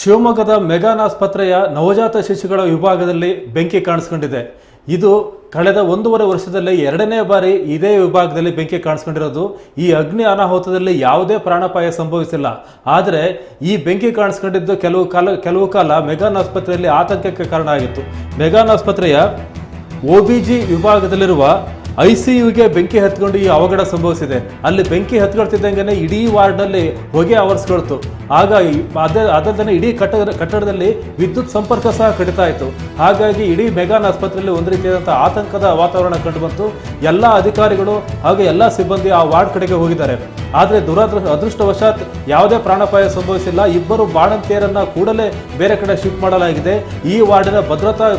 ಶಿವಮೊಗ್ಗದ ಮೆಗಾನ್ ಆಸ್ಪತ್ರೆಯ ನವಜಾತ ಶಿಶುಗಳ ವಿಭಾಗದಲ್ಲಿ ಬೆಂಕಿ ಕಾಣಿಸ್ಕೊಂಡಿದೆ. ಇದು ಕಳೆದ 1.5 ವರ್ಷದಲ್ಲಿ 2ನೇ ಬಾರಿ ಇದೇ ವಿಭಾಗದಲ್ಲಿ ಬೆಂಕಿ ಕಾಣಿಸ್ಕೊಂಡಿರೋದು. ಈ ಅಗ್ನಿ ಅನಾಹುತದಲ್ಲಿ ಯಾವುದೇ ಪ್ರಾಣಾಪಾಯ ಸಂಭವಿಸಿಲ್ಲ. ಆದರೆ ಈ ಬೆಂಕಿ ಕಾಣಿಸ್ಕೊಂಡಿದ್ದು ಕೆಲವು ಕಾಲ ಮೆಗಾನ್ ಆಸ್ಪತ್ರೆಯಲ್ಲಿ ಆತಂಕಕ್ಕೆ ಕಾರಣ ಆಗಿತ್ತು. ಮೆಗಾನ್ ಆಸ್ಪತ್ರೆಯ OBG ವಿಭಾಗದಲ್ಲಿರುವ ICUಗೆ ಬೆಂಕಿ ಹತ್ಕೊಂಡು ಈ ಅವಘಡ ಸಂಭವಿಸಿದೆ. ಅಲ್ಲಿ ಬೆಂಕಿ ಹತ್ಕೊಳ್ತಿದ್ದಂಗೆ ಇಡೀ ವಾರ್ಡ್ನಲ್ಲಿ ಹೊಗೆ ಆವರಿಸ್ಕೊಳ್ತು. ಆಗ ಅದಲ್ಲದೆ ಇಡೀ ಕಟ್ಟಡದಲ್ಲಿ ವಿದ್ಯುತ್ ಸಂಪರ್ಕ ಸಹ ಕಡಿತ ಆಯಿತು. ಹಾಗಾಗಿ ಇಡೀ ಮೆಗಾನ್ ಆಸ್ಪತ್ರೆಯಲ್ಲಿ ಒಂದು ರೀತಿಯಾದಂಥ ಆತಂಕದ ವಾತಾವರಣ ಕಂಡುಬಂತು. ಎಲ್ಲ ಅಧಿಕಾರಿಗಳು ಹಾಗೂ ಎಲ್ಲ ಸಿಬ್ಬಂದಿ ಆ ವಾರ್ಡ್ ಕಡೆಗೆ ಹೋಗಿದ್ದಾರೆ. ಆದರೆ ಅದೃಷ್ಟವಶಾತ್ ಯಾವುದೇ ಪ್ರಾಣಾಪಾಯ ಸಂಭವಿಸಿಲ್ಲ. ಇಬ್ಬರು ಬಾಣಂತಿಯರನ್ನ ಕೂಡಲೇ ಬೇರೆ ಕಡೆ ಶಿಫ್ಟ್ ಮಾಡಲಾಗಿದೆ. ಈ ವಾರ್ಡಿನ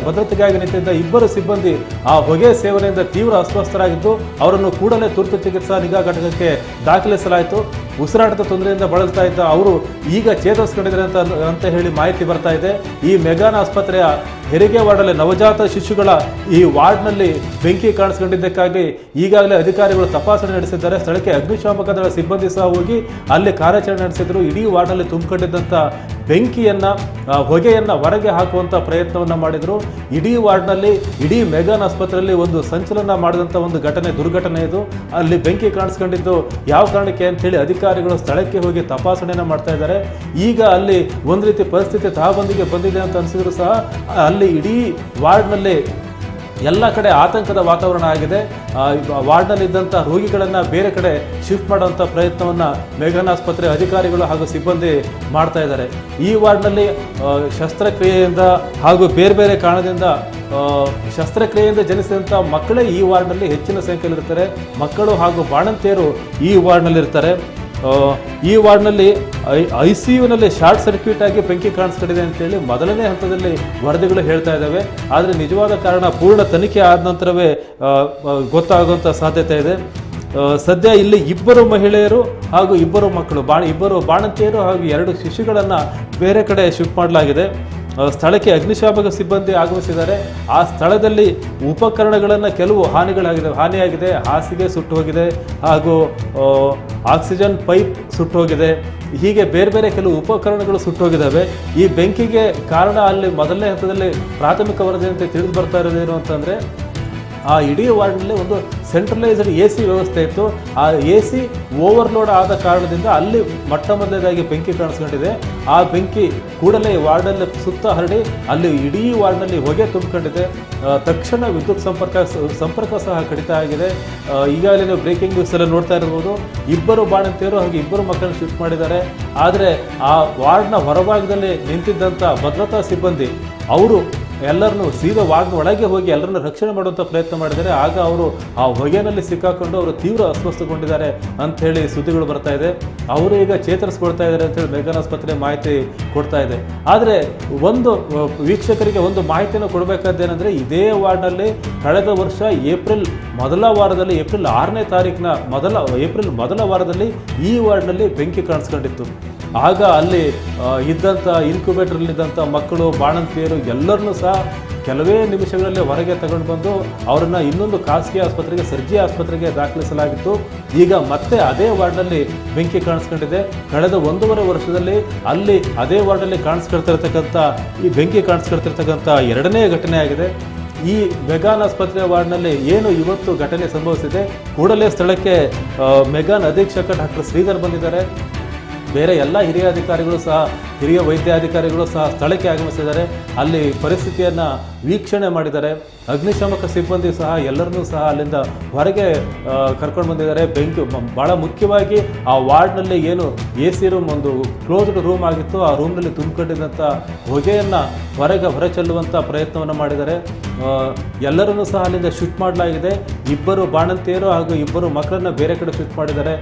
ಭದ್ರತೆಗಾಗಿ ನಿಂತಿದ್ದ ಇಬ್ಬರು ಸಿಬ್ಬಂದಿ ಆ ಹೊಗೆ ಸೇವನೆಯಿಂದ ತೀವ್ರ ಅಸ್ವಸ್ಥರಾಗಿದ್ದು ಅವರನ್ನು ಕೂಡಲೇ ತುರ್ತು ಚಿಕಿತ್ಸಾ ನಿಗಾ ಘಟಕಕ್ಕೆ ದಾಖಲಿಸಲಾಯಿತು. ಉಸಿರಾಟದ ತೊಂದರೆಯಿಂದ ಬಳಲ್ತಾ ಇದ್ದ ಅವರು ಈಗ ಚೇತರಿಸಿಕೊಂಡಿದ್ದಾರೆ ಅಂತ ಹೇಳಿ ಮಾಹಿತಿ ಬರ್ತಾ ಇದೆ. ಈ ಮೆಗಾನ್ ಆಸ್ಪತ್ರೆಯ ಹೆರಿಗೆ ವಾರ್ಡಲ್ಲಿ ನವಜಾತ ಶಿಶುಗಳ ಈ ವಾರ್ಡ್ನಲ್ಲಿ ಬೆಂಕಿ ಕಾಣಿಸ್ಕೊಂಡಿದ್ದಕ್ಕಾಗಿ ಈಗಾಗಲೇ ಅಧಿಕಾರಿಗಳು ತಪಾಸಣೆ ನಡೆಸಿದ್ದಾರೆ. ಸ್ಥಳಕ್ಕೆ ಅಗ್ನಿಶಾಮಕ ದಳ ಸಿಬ್ಬಂದಿ ಸಹ ಹೋಗಿ ಅಲ್ಲಿ ಕಾರ್ಯಾಚರಣೆ ನಡೆಸಿದ್ರು. ಇಡೀ ವಾರ್ಡ್ನಲ್ಲಿ ತುಂಬಿಕೊಂಡಿದ್ದಂಥ ಬೆಂಕಿಯನ್ನ ಹೊಗೆಯನ್ನ ಹೊರಗೆ ಹಾಕುವಂಥ ಪ್ರಯತ್ನವನ್ನ ಮಾಡಿದ್ರು. ಇಡೀ ವಾರ್ಡ್ನಲ್ಲಿ ಇಡೀ ಮೆಗಾನ್ ಆಸ್ಪತ್ರೆಯಲ್ಲಿ ಒಂದು ಸಂಚಲನ ಮಾಡಿದಂಥ ಒಂದು ದುರ್ಘಟನೆ ಇದು. ಅಲ್ಲಿ ಬೆಂಕಿ ಕಾಣಿಸ್ಕೊಂಡಿದ್ದು ಯಾವ ಕಾರಣಕ್ಕೆ ಅಂತೇಳಿ ಅಧಿಕಾರಿಗಳು ಸ್ಥಳಕ್ಕೆ ಹೋಗಿ ತಪಾಸಣೆಯನ್ನು ಮಾಡ್ತಾ ಇದ್ದಾರೆ. ಈಗ ಅಲ್ಲಿ ಒಂದು ರೀತಿ ಪರಿಸ್ಥಿತಿ ತಹಬಂದಿಗೆ ಬಂದಿದೆ ಅಂತ ಅನಿಸಿದ್ರು ಸಹ ಅಲ್ಲಿ ಇಡೀ ವಾರ್ಡ್ನಲ್ಲಿ ಎಲ್ಲ ಕಡೆ ಆತಂಕದ ವಾತಾವರಣ ಆಗಿದೆ. ವಾರ್ಡ್ನಲ್ಲಿ ಇದ್ದಂಥ ರೋಗಿಗಳನ್ನು ಬೇರೆ ಕಡೆ ಶಿಫ್ಟ್ ಮಾಡುವಂಥ ಪ್ರಯತ್ನವನ್ನು ಮೆಗಾನ್ ಆಸ್ಪತ್ರೆ ಅಧಿಕಾರಿಗಳು ಹಾಗೂ ಸಿಬ್ಬಂದಿ ಮಾಡ್ತಾ ಇದ್ದಾರೆ. ಈ ವಾರ್ಡ್ನಲ್ಲಿ ಶಸ್ತ್ರಕ್ರಿಯೆಯಿಂದ ಹಾಗೂ ಬೇರೆ ಬೇರೆ ಕಾರಣದಿಂದ ಶಸ್ತ್ರಕ್ರಿಯೆಯಿಂದ ಜನಿಸಿದಂಥ ಮಕ್ಕಳೇ ಈ ವಾರ್ಡ್ನಲ್ಲಿ ಹೆಚ್ಚಿನ ಸಂಖ್ಯೆಯಲ್ಲಿರ್ತಾರೆ. ಮಕ್ಕಳು ಹಾಗೂ ಬಾಣಂತಿಯರು ಈ ವಾರ್ಡ್ನಲ್ಲಿರ್ತಾರೆ. ಈ ವಾರ್ಡ್ನಲ್ಲಿ ICUನಲ್ಲಿ ಶಾರ್ಟ್ ಸರ್ಕ್ಯೂಟ್ ಆಗಿ ಬೆಂಕಿ ಕಾಣಿಸ್ಕೊಂಡಿದೆ ಅಂತೇಳಿ ಮೊದಲನೇ ಹಂತದಲ್ಲಿ ವರದಿಗಳು ಹೇಳ್ತಾ ಇದ್ದಾವೆ. ಆದರೆ ನಿಜವಾದ ಕಾರಣ ಪೂರ್ಣ ತನಿಖೆ ಆದ ನಂತರವೇ ಗೊತ್ತಾಗುವಂಥ ಸಾಧ್ಯತೆ ಇದೆ. ಸದ್ಯ ಇಲ್ಲಿ ಇಬ್ಬರು ಮಹಿಳೆಯರು ಹಾಗೂ ಇಬ್ಬರು ಮಕ್ಕಳು ಇಬ್ಬರು ಬಾಣಂತಿಯರು ಹಾಗೂ 2 ಶಿಶುಗಳನ್ನು ಬೇರೆ ಕಡೆ ಶಿಫ್ಟ್ ಮಾಡಲಾಗಿದೆ. ಸ್ಥಳಕ್ಕೆ ಅಗ್ನಿಶಾಮಕ ಸಿಬ್ಬಂದಿ ಆಗಮಿಸಿದ್ದಾರೆ. ಆ ಸ್ಥಳದಲ್ಲಿ ಉಪಕರಣಗಳನ್ನು ಕೆಲವು ಹಾನಿಯಾಗಿದೆ. ಹಾಸಿಗೆ ಸುಟ್ಟು ಹೋಗಿದೆ ಹಾಗೂ ಆಕ್ಸಿಜನ್ ಪೈಪ್ ಸುಟ್ಟು ಹೋಗಿದೆ. ಹೀಗೆ ಬೇರೆ ಬೇರೆ ಕೆಲವು ಉಪಕರಣಗಳು ಸುಟ್ಟೋಗಿದ್ದಾವೆ. ಈ ಬೆಂಕಿಗೆ ಕಾರಣ ಅಲ್ಲಿ ಮೊದಲನೇ ಹಂತದಲ್ಲಿ ಪ್ರಾಥಮಿಕ ವರದಿಯಂತೆ ತಿಳಿದು ಬರ್ತಾ ಇರೋದೇನು ಅಂತಂದರೆ ಆ ಇಡೀ ವಾರ್ಡ್ನಲ್ಲಿ ಒಂದು ಸೆಂಟ್ರಲೈಸ್ಡ್ AC ವ್ಯವಸ್ಥೆ ಇತ್ತು. ಆ AC ಓವರ್ಲೋಡ್ ಆದ ಕಾರಣದಿಂದ ಅಲ್ಲಿ ಮೊದಲನೇದಾಗಿ ಬೆಂಕಿ ಕಾಣಿಸ್ಕೊಂಡಿದೆ. ಆ ಬೆಂಕಿ ಕೂಡಲೇ ವಾರ್ಡಲ್ಲಿ ಸುತ್ತ ಹರಡಿ ಅಲ್ಲಿ ಇಡೀ ವಾರ್ಡ್ನಲ್ಲಿ ಹೊಗೆ ತುಂಬಿಕೊಂಡಿದೆ. ತಕ್ಷಣ ವಿದ್ಯುತ್ ಸಂಪರ್ಕ ಸಹ ಕಡಿತ ಆಗಿದೆ. ಈಗಾಗಲೇ ನೀವು ಬ್ರೇಕಿಂಗ್ ನ್ಯೂಸ್ ಎಲ್ಲ ನೋಡ್ತಾ ಇರ್ಬೋದು. ಇಬ್ಬರು ಬಾಣಂತಿಯರು ಹಾಗೂ ಇಬ್ಬರು ಮಕ್ಕಳನ್ನು ಶಿಫ್ಟ್ ಮಾಡಿದ್ದಾರೆ. ಆದರೆ ಆ ವಾರ್ಡ್ನ ಹೊರಭಾಗದಲ್ಲಿ ನಿಂತಿದ್ದಂಥ ಭದ್ರತಾ ಸಿಬ್ಬಂದಿ ಅವರು ಎಲ್ಲರನ್ನೂ ಸೀದಾ ವಾರ್ಡ್ ಒಳಗೆ ಹೋಗಿ ಎಲ್ಲರನ್ನು ರಕ್ಷಣೆ ಮಾಡುವಂಥ ಪ್ರಯತ್ನ ಮಾಡಿದ್ದಾರೆ. ಆಗ ಅವರು ಆ ಹೊಗೆನಲ್ಲಿ ಸಿಕ್ಕಾಕೊಂಡು ಅವರು ತೀವ್ರ ಅಸ್ವಸ್ಥಗೊಂಡಿದ್ದಾರೆ ಅಂಥೇಳಿ ಸುದ್ದಿಗಳು ಬರ್ತಾ ಇದೆ. ಅವರು ಈಗ ಚೇತರಿಸ್ಕೊಳ್ತಾ ಇದ್ದಾರೆ ಅಂತೇಳಿ ಮೆಗಾನ್ ಆಸ್ಪತ್ರೆ ಮಾಹಿತಿ ಕೊಡ್ತಾ ಇದೆ. ಆದರೆ ಒಂದು ವೀಕ್ಷಕರಿಗೆ ಒಂದು ಮಾಹಿತಿಯನ್ನು ಕೊಡಬೇಕಾದ್ದೇನೆಂದರೆ ಇದೇ ವಾರ್ಡ್ನಲ್ಲಿ ಕಳೆದ ವರ್ಷ ಏಪ್ರಿಲ್ 6ನೇ ತಾರೀಕಿನ ಏಪ್ರಿಲ್ ಮೊದಲ ವಾರದಲ್ಲಿ ಈ ವಾರ್ಡ್ನಲ್ಲಿ ಬೆಂಕಿ ಕಾಣಿಸ್ಕೊಂಡಿತ್ತು. ಆಗ ಅಲ್ಲಿ ಇದ್ದಂಥ ಇನ್ಕ್ಯುಬೇಟರ್ಲಿದ್ದಂಥ ಮಕ್ಕಳು ಬಾಣಂತಿಯರು ಎಲ್ಲರನ್ನೂ ಸಹ ಕೆಲವೇ ನಿಮಿಷಗಳಲ್ಲಿ ಹೊರಗೆ ತಗೊಂಡು ಬಂದು ಅವರನ್ನು ಇನ್ನೊಂದು ಖಾಸಗಿ ಆಸ್ಪತ್ರೆಗೆ ಸರ್ಜಿ ಆಸ್ಪತ್ರೆಗೆ ದಾಖಲಿಸಲಾಗಿತ್ತು. ಈಗ ಮತ್ತೆ ಅದೇ ವಾರ್ಡ್ನಲ್ಲಿ ಬೆಂಕಿ ಕಾಣಿಸ್ಕೊಂಡಿದೆ. ಕಳೆದ 1.5 ವರ್ಷದಲ್ಲಿ ಅಲ್ಲಿ ಅದೇ ವಾರ್ಡಲ್ಲಿ ಈ ಬೆಂಕಿ ಕಾಣಿಸ್ಕೊಳ್ತಿರ್ತಕ್ಕಂಥ 2ನೇ ಘಟನೆ ಆಗಿದೆ. ಈ ಮೆಗಾನ್ ಆಸ್ಪತ್ರೆ ವಾರ್ಡ್ನಲ್ಲಿ ಏನು ಇವತ್ತು ಘಟನೆ ಸಂಭವಿಸಿದೆ, ಕೂಡಲೇ ಸ್ಥಳಕ್ಕೆ ಮೆಗಾನ್ ಅಧೀಕ್ಷಕ ಡಾಕ್ಟರ್ ಶ್ರೀಧರ್ ಬಂದಿದ್ದಾರೆ. ಬೇರೆ ಎಲ್ಲ ಹಿರಿಯ ವೈದ್ಯಾಧಿಕಾರಿಗಳು ಸಹ ಸ್ಥಳಕ್ಕೆ ಆಗಮಿಸಿದ್ದಾರೆ. ಅಲ್ಲಿ ಪರಿಸ್ಥಿತಿಯನ್ನು ವೀಕ್ಷಣೆ ಮಾಡಿದ್ದಾರೆ. ಅಗ್ನಿಶಾಮಕ ಸಿಬ್ಬಂದಿ ಸಹ ಎಲ್ಲರನ್ನೂ ಸಹ ಅಲ್ಲಿಂದ ಹೊರಗೆ ಕರ್ಕೊಂಡು ಬಂದಿದ್ದಾರೆ. ಭಾಳ ಮುಖ್ಯವಾಗಿ ಆ ವಾರ್ಡ್ನಲ್ಲಿ ಏನು AC ರೂಮ್ ಒಂದು ಕ್ಲೋಸ್ಡ್ ರೂಮ್ ಆಗಿತ್ತು, ಆ ರೂಮ್ನಲ್ಲಿ ತುಂಬಿಕೊಂಡಿದ್ದಂಥ ಹೊಗೆಯನ್ನು ಹೊರಚೆಲ್ಲುವಂಥ ಪ್ರಯತ್ನವನ್ನು ಮಾಡಿದ್ದಾರೆ. ಎಲ್ಲರನ್ನೂ ಸಹ ಅಲ್ಲಿಂದ ಶಿಫ್ಟ್ ಮಾಡಲಾಗಿದೆ. ಇಬ್ಬರು ಬಾಣಂತಿಯರು ಹಾಗೂ ಇಬ್ಬರು ಮಕ್ಕಳನ್ನು ಬೇರೆ ಕಡೆ ಶಿಫ್ಟ್ ಮಾಡಿದ್ದಾರೆ.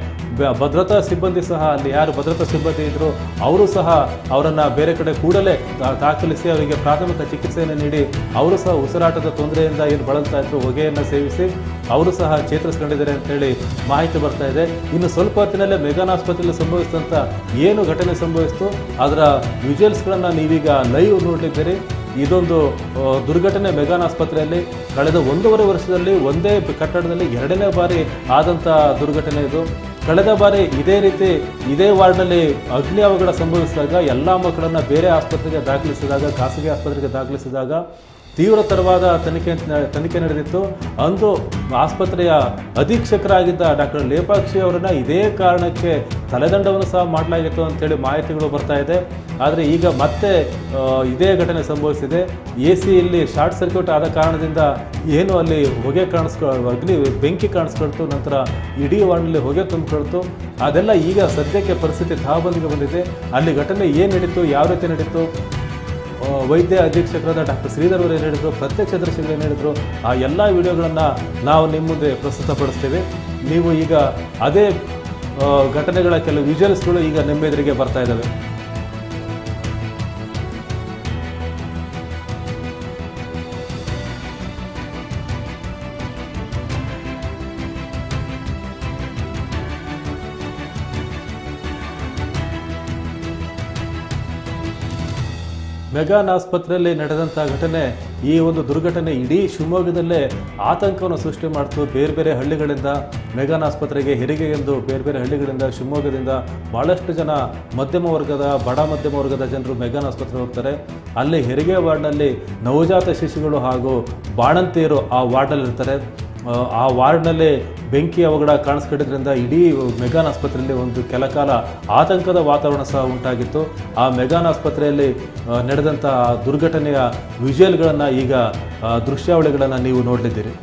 ಭದ್ರತಾ ಸಿಬ್ಬಂದಿ ಸಹ ಅಲ್ಲಿ ಯಾರು ಭದ್ರತಾ ಸಿಬ್ಬಂದಿ ಇದ್ದರು ಅವರು ಸಹ ಅವರನ್ನು ಬೇರೆ ಕಡೆ ಕೂಡಲೇ ದಾಖಲಿಸಿ ಅವರಿಗೆ ಪ್ರಾಥಮಿಕ ಚಿಕಿತ್ಸೆಯನ್ನು ನೀಡಿ ಅವರು ಸಹ ಉಸಿರಾಟದ ತೊಂದರೆಯಿಂದ ಏನು ಬಳಲ್ತಾ ಇದ್ರು ಹೊಗೆಯನ್ನು ಸೇವಿಸಿ ಅವರು ಸಹ ಚೇತರಿಸ್ಕೊಂಡಿದ್ದಾರೆ ಅಂತೇಳಿ ಮಾಹಿತಿ ಬರ್ತಾ ಇದೆ. ಇನ್ನು ಸ್ವಲ್ಪ ಹೊತ್ತಿನಲ್ಲೇ ಮೆಗಾನ್ ಆಸ್ಪತ್ರೆಯಲ್ಲಿ ಸಂಭವಿಸಿದಂಥ ಏನು ಘಟನೆ ಸಂಭವಿಸಿತು ಅದರ ವಿಜುವಲ್ಸ್ಗಳನ್ನು ನೀವೀಗ ಲೈವ್ ನೋಡಲಿದ್ದೀರಿ. ಇದೊಂದು ದುರ್ಘಟನೆ ಮೆಗಾನ್ ಆಸ್ಪತ್ರೆಯಲ್ಲಿ ಕಳೆದ 1.5 ವರ್ಷದಲ್ಲಿ ಒಂದೇ ಕಟ್ಟಡದಲ್ಲಿ 2ನೇ ಬಾರಿ ಆದಂಥ ದುರ್ಘಟನೆ ಇದು. ಕಳೆದ ಬಾರಿ ಇದೇ ರೀತಿ ಇದೇ ವಾರ್ಡ್ನಲ್ಲಿ ಅಗ್ನಿ ಅವಘಡ ಸಂಭವಿಸಿದಾಗ ಎಲ್ಲ ಮಕ್ಕಳನ್ನು ಬೇರೆ ಆಸ್ಪತ್ರೆಗೆ ದಾಖಲಿಸಿದಾಗ, ಖಾಸಗಿ ಆಸ್ಪತ್ರೆಗೆ ದಾಖಲಿಸಿದಾಗ ತೀವ್ರತರವಾದ ತನಿಖೆ ನಡೆದಿತ್ತು. ಅಂದು ಆಸ್ಪತ್ರೆಯ ಅಧೀಕ್ಷಕರಾಗಿದ್ದ ಡಾಕ್ಟರ್ ಲೇಪಾಕ್ಷಿ ಅವರನ್ನು ಇದೇ ಕಾರಣಕ್ಕೆ ತಲೆದಂಡವನ್ನು ಸಹ ಮಾಡಲಾಗಿತ್ತು ಅಂತೇಳಿ ಮಾಹಿತಿಗಳು ಬರ್ತಾ ಇದೆ. ಆದರೆ ಈಗ ಮತ್ತೆ ಇದೇ ಘಟನೆ ಸಂಭವಿಸಿದೆ. AC ಶಾರ್ಟ್ ಸರ್ಕ್ಯೂಟ್ ಆದ ಕಾರಣದಿಂದ ಏನು ಅಲ್ಲಿ ಹೊಗೆ ಬೆಂಕಿ ಕಾಣಿಸ್ಕೊಳ್ತು, ನಂತರ ಇಡೀ ವಾರ್ಡ್ನಲ್ಲಿ ಹೊಗೆ ತುಂಬಿಕೊಳ್ತು. ಅದೆಲ್ಲ ಈಗ ಸದ್ಯಕ್ಕೆ ಪರಿಸ್ಥಿತಿ ತಹಬಂದಿಗೆ ಬಂದಿದೆ. ಅಲ್ಲಿ ಘಟನೆ ಏನು ನಡೀತು, ಯಾವ ರೀತಿ ನಡೀತು, ವೈದ್ಯ ಅಧೀಕ್ಷಕರಾದ ಡಾಕ್ಟರ್ ಶ್ರೀಧರ್ ಅವರು ಏನು ಹೇಳಿದ್ರು, ಪ್ರತ್ಯಕ್ಷದರ್ಶಿಗಳು ಏನು ಹೇಳಿದ್ರು, ಆ ಎಲ್ಲ ವಿಡಿಯೋಗಳನ್ನು ನಾವು ನಿಮ್ಮ ಮುಂದೆ ಪ್ರಸ್ತುತಪಡಿಸ್ತೇವೆ. ನೀವು ಈಗ ಅದೇ ಘಟನೆಗಳ ಕೆಲವು ವಿಜುವಲ್ಸ್ಗಳು ಈಗ ನಿಮ್ಮ ಎದುರಿಗೆ ಬರ್ತಾ ಇದ್ದಾವೆ. ಮೆಗಾನ್ ಆಸ್ಪತ್ರೆಯಲ್ಲಿ ನಡೆದಂಥ ಘಟನೆ, ಈ ಒಂದು ದುರ್ಘಟನೆ ಇಡೀ ಶಿವಮೊಗ್ಗದಲ್ಲೇ ಆತಂಕವನ್ನು ಸೃಷ್ಟಿ ಮಾಡ್ತು. ಬೇರೆ ಬೇರೆ ಹಳ್ಳಿಗಳಿಂದ ಮೆಗಾನ್ ಆಸ್ಪತ್ರೆಗೆ ಹೆರಿಗೆಗೆಂದು ಬೇರೆ ಬೇರೆ ಹಳ್ಳಿಗಳಿಂದ, ಶಿವಮೊಗ್ಗದಿಂದ ಭಾಳಷ್ಟು ಜನ ಮಧ್ಯಮ ವರ್ಗದ, ಬಡ ಮಧ್ಯಮ ವರ್ಗದ ಜನರು ಮೆಗಾನ್ ಆಸ್ಪತ್ರೆಗೆ ಹೋಗ್ತಾರೆ. ಅಲ್ಲಿ ಹೆರಿಗೆ ವಾರ್ಡ್ನಲ್ಲಿ ನವಜಾತ ಶಿಶುಗಳು ಹಾಗೂ ಬಾಣಂತಿಯರು ಆ ವಾರ್ಡಲ್ಲಿ ಇರ್ತಾರೆ. ಆ ವಾರ್ಡ್ನಲ್ಲಿ ಬೆಂಕಿ ಅವಘಡ ಕಾಣಿಸ್ಕೊಂಡಿದ್ರಿಂದ ಇಡೀ ಮೆಗಾನ್ ಆಸ್ಪತ್ರೆಯಲ್ಲಿ ಒಂದು ಕೆಲಕಾಲ ಆತಂಕದ ವಾತಾವರಣ ಸಹ ಉಂಟಾಗಿತ್ತು. ಆ ಮೆಗಾನ್ ಆಸ್ಪತ್ರೆಯಲ್ಲಿ ನಡೆದಂಥ ದುರ್ಘಟನೆಯ ವಿಜುವಲ್ಗಳನ್ನು, ಈಗ ದೃಶ್ಯಾವಳಿಗಳನ್ನು ನೀವು ನೋಡಲಿದ್ದೀರಿ.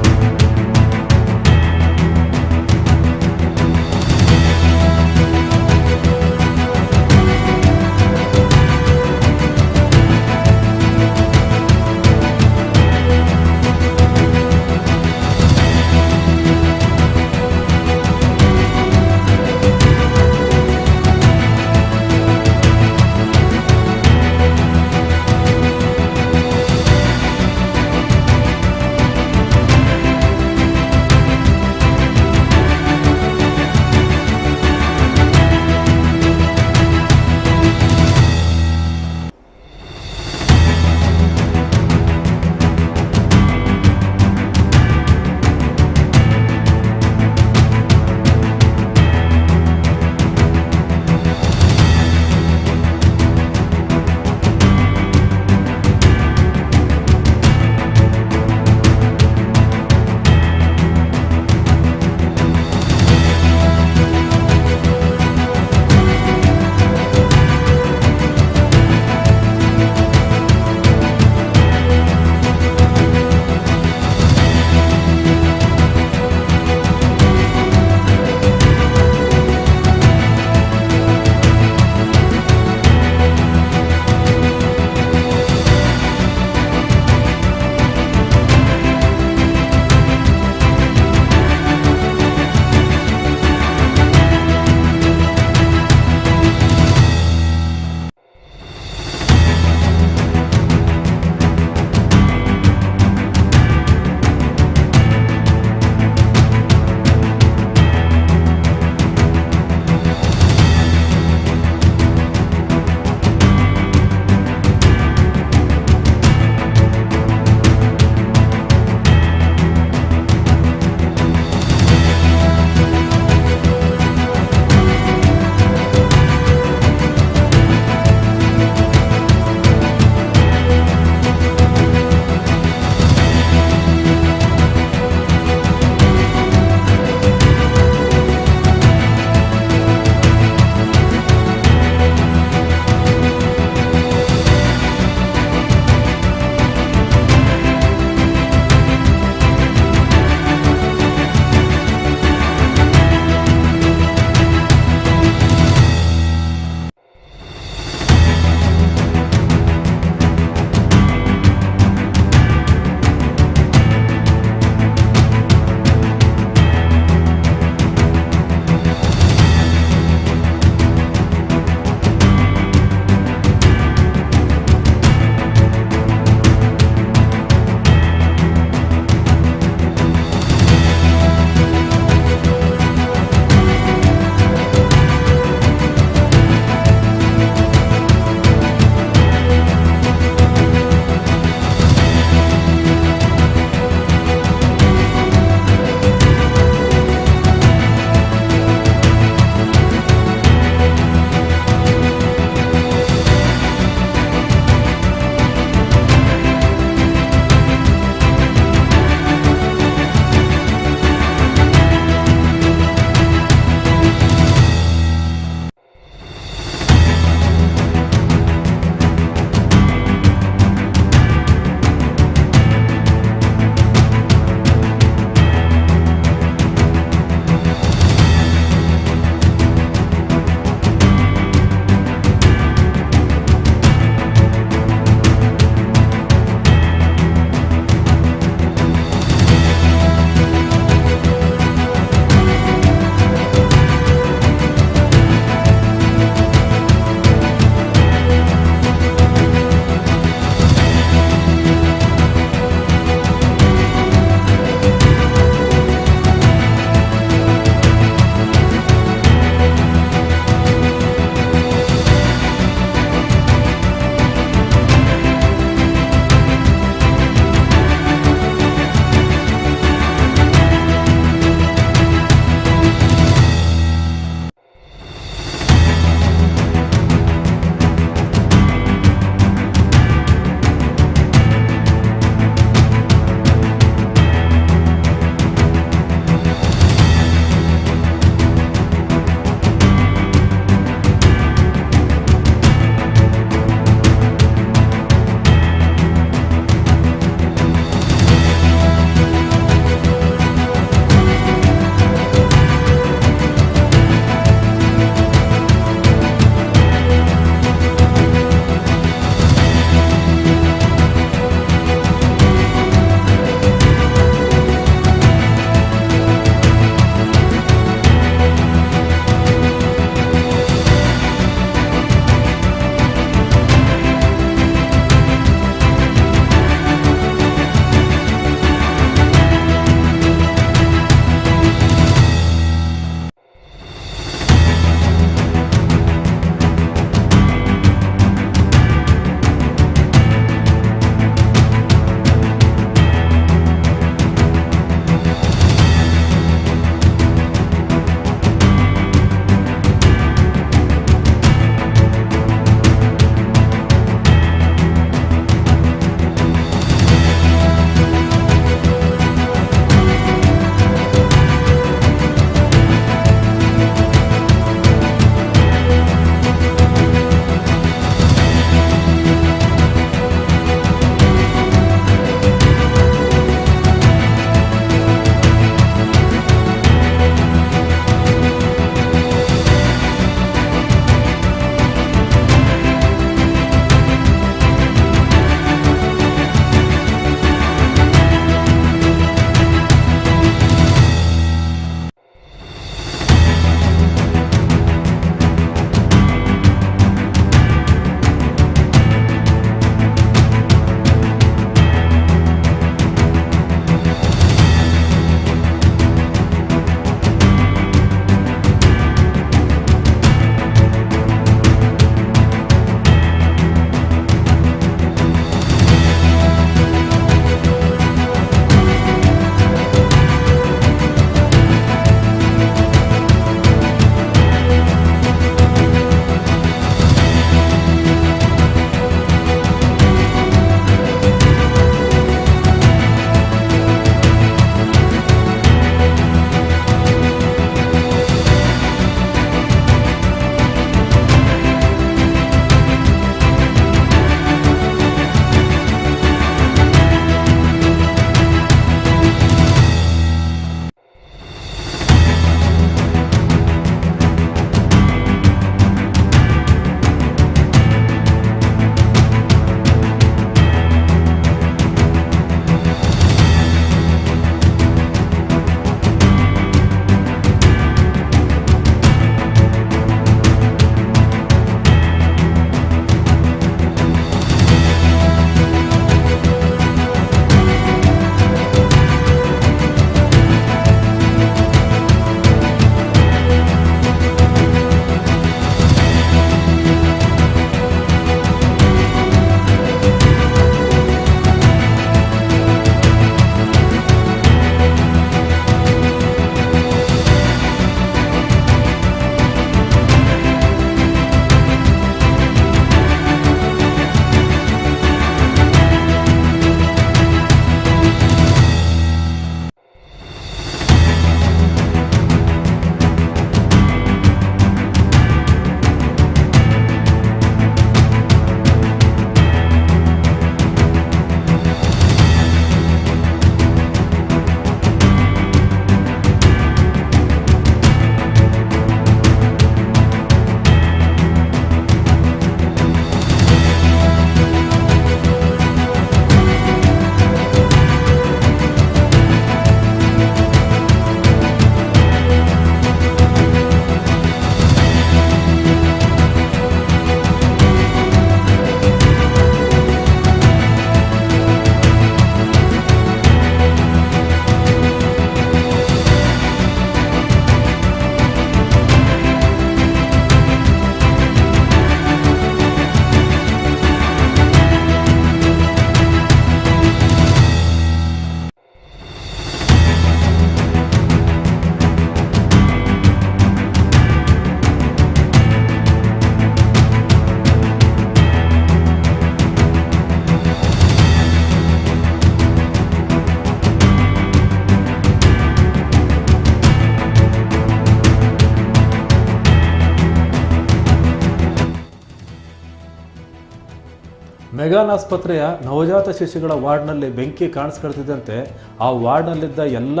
ಮೆಗಾನ್ ಆಸ್ಪತ್ರೆಯ ನವಜಾತ ಶಿಶುಗಳ ವಾರ್ಡ್ನಲ್ಲಿ ಬೆಂಕಿ ಕಾಣಿಸ್ಕೊಳ್ತಿದ್ದಂತೆ ಆ ವಾರ್ಡ್ನಲ್ಲಿದ್ದ ಎಲ್ಲ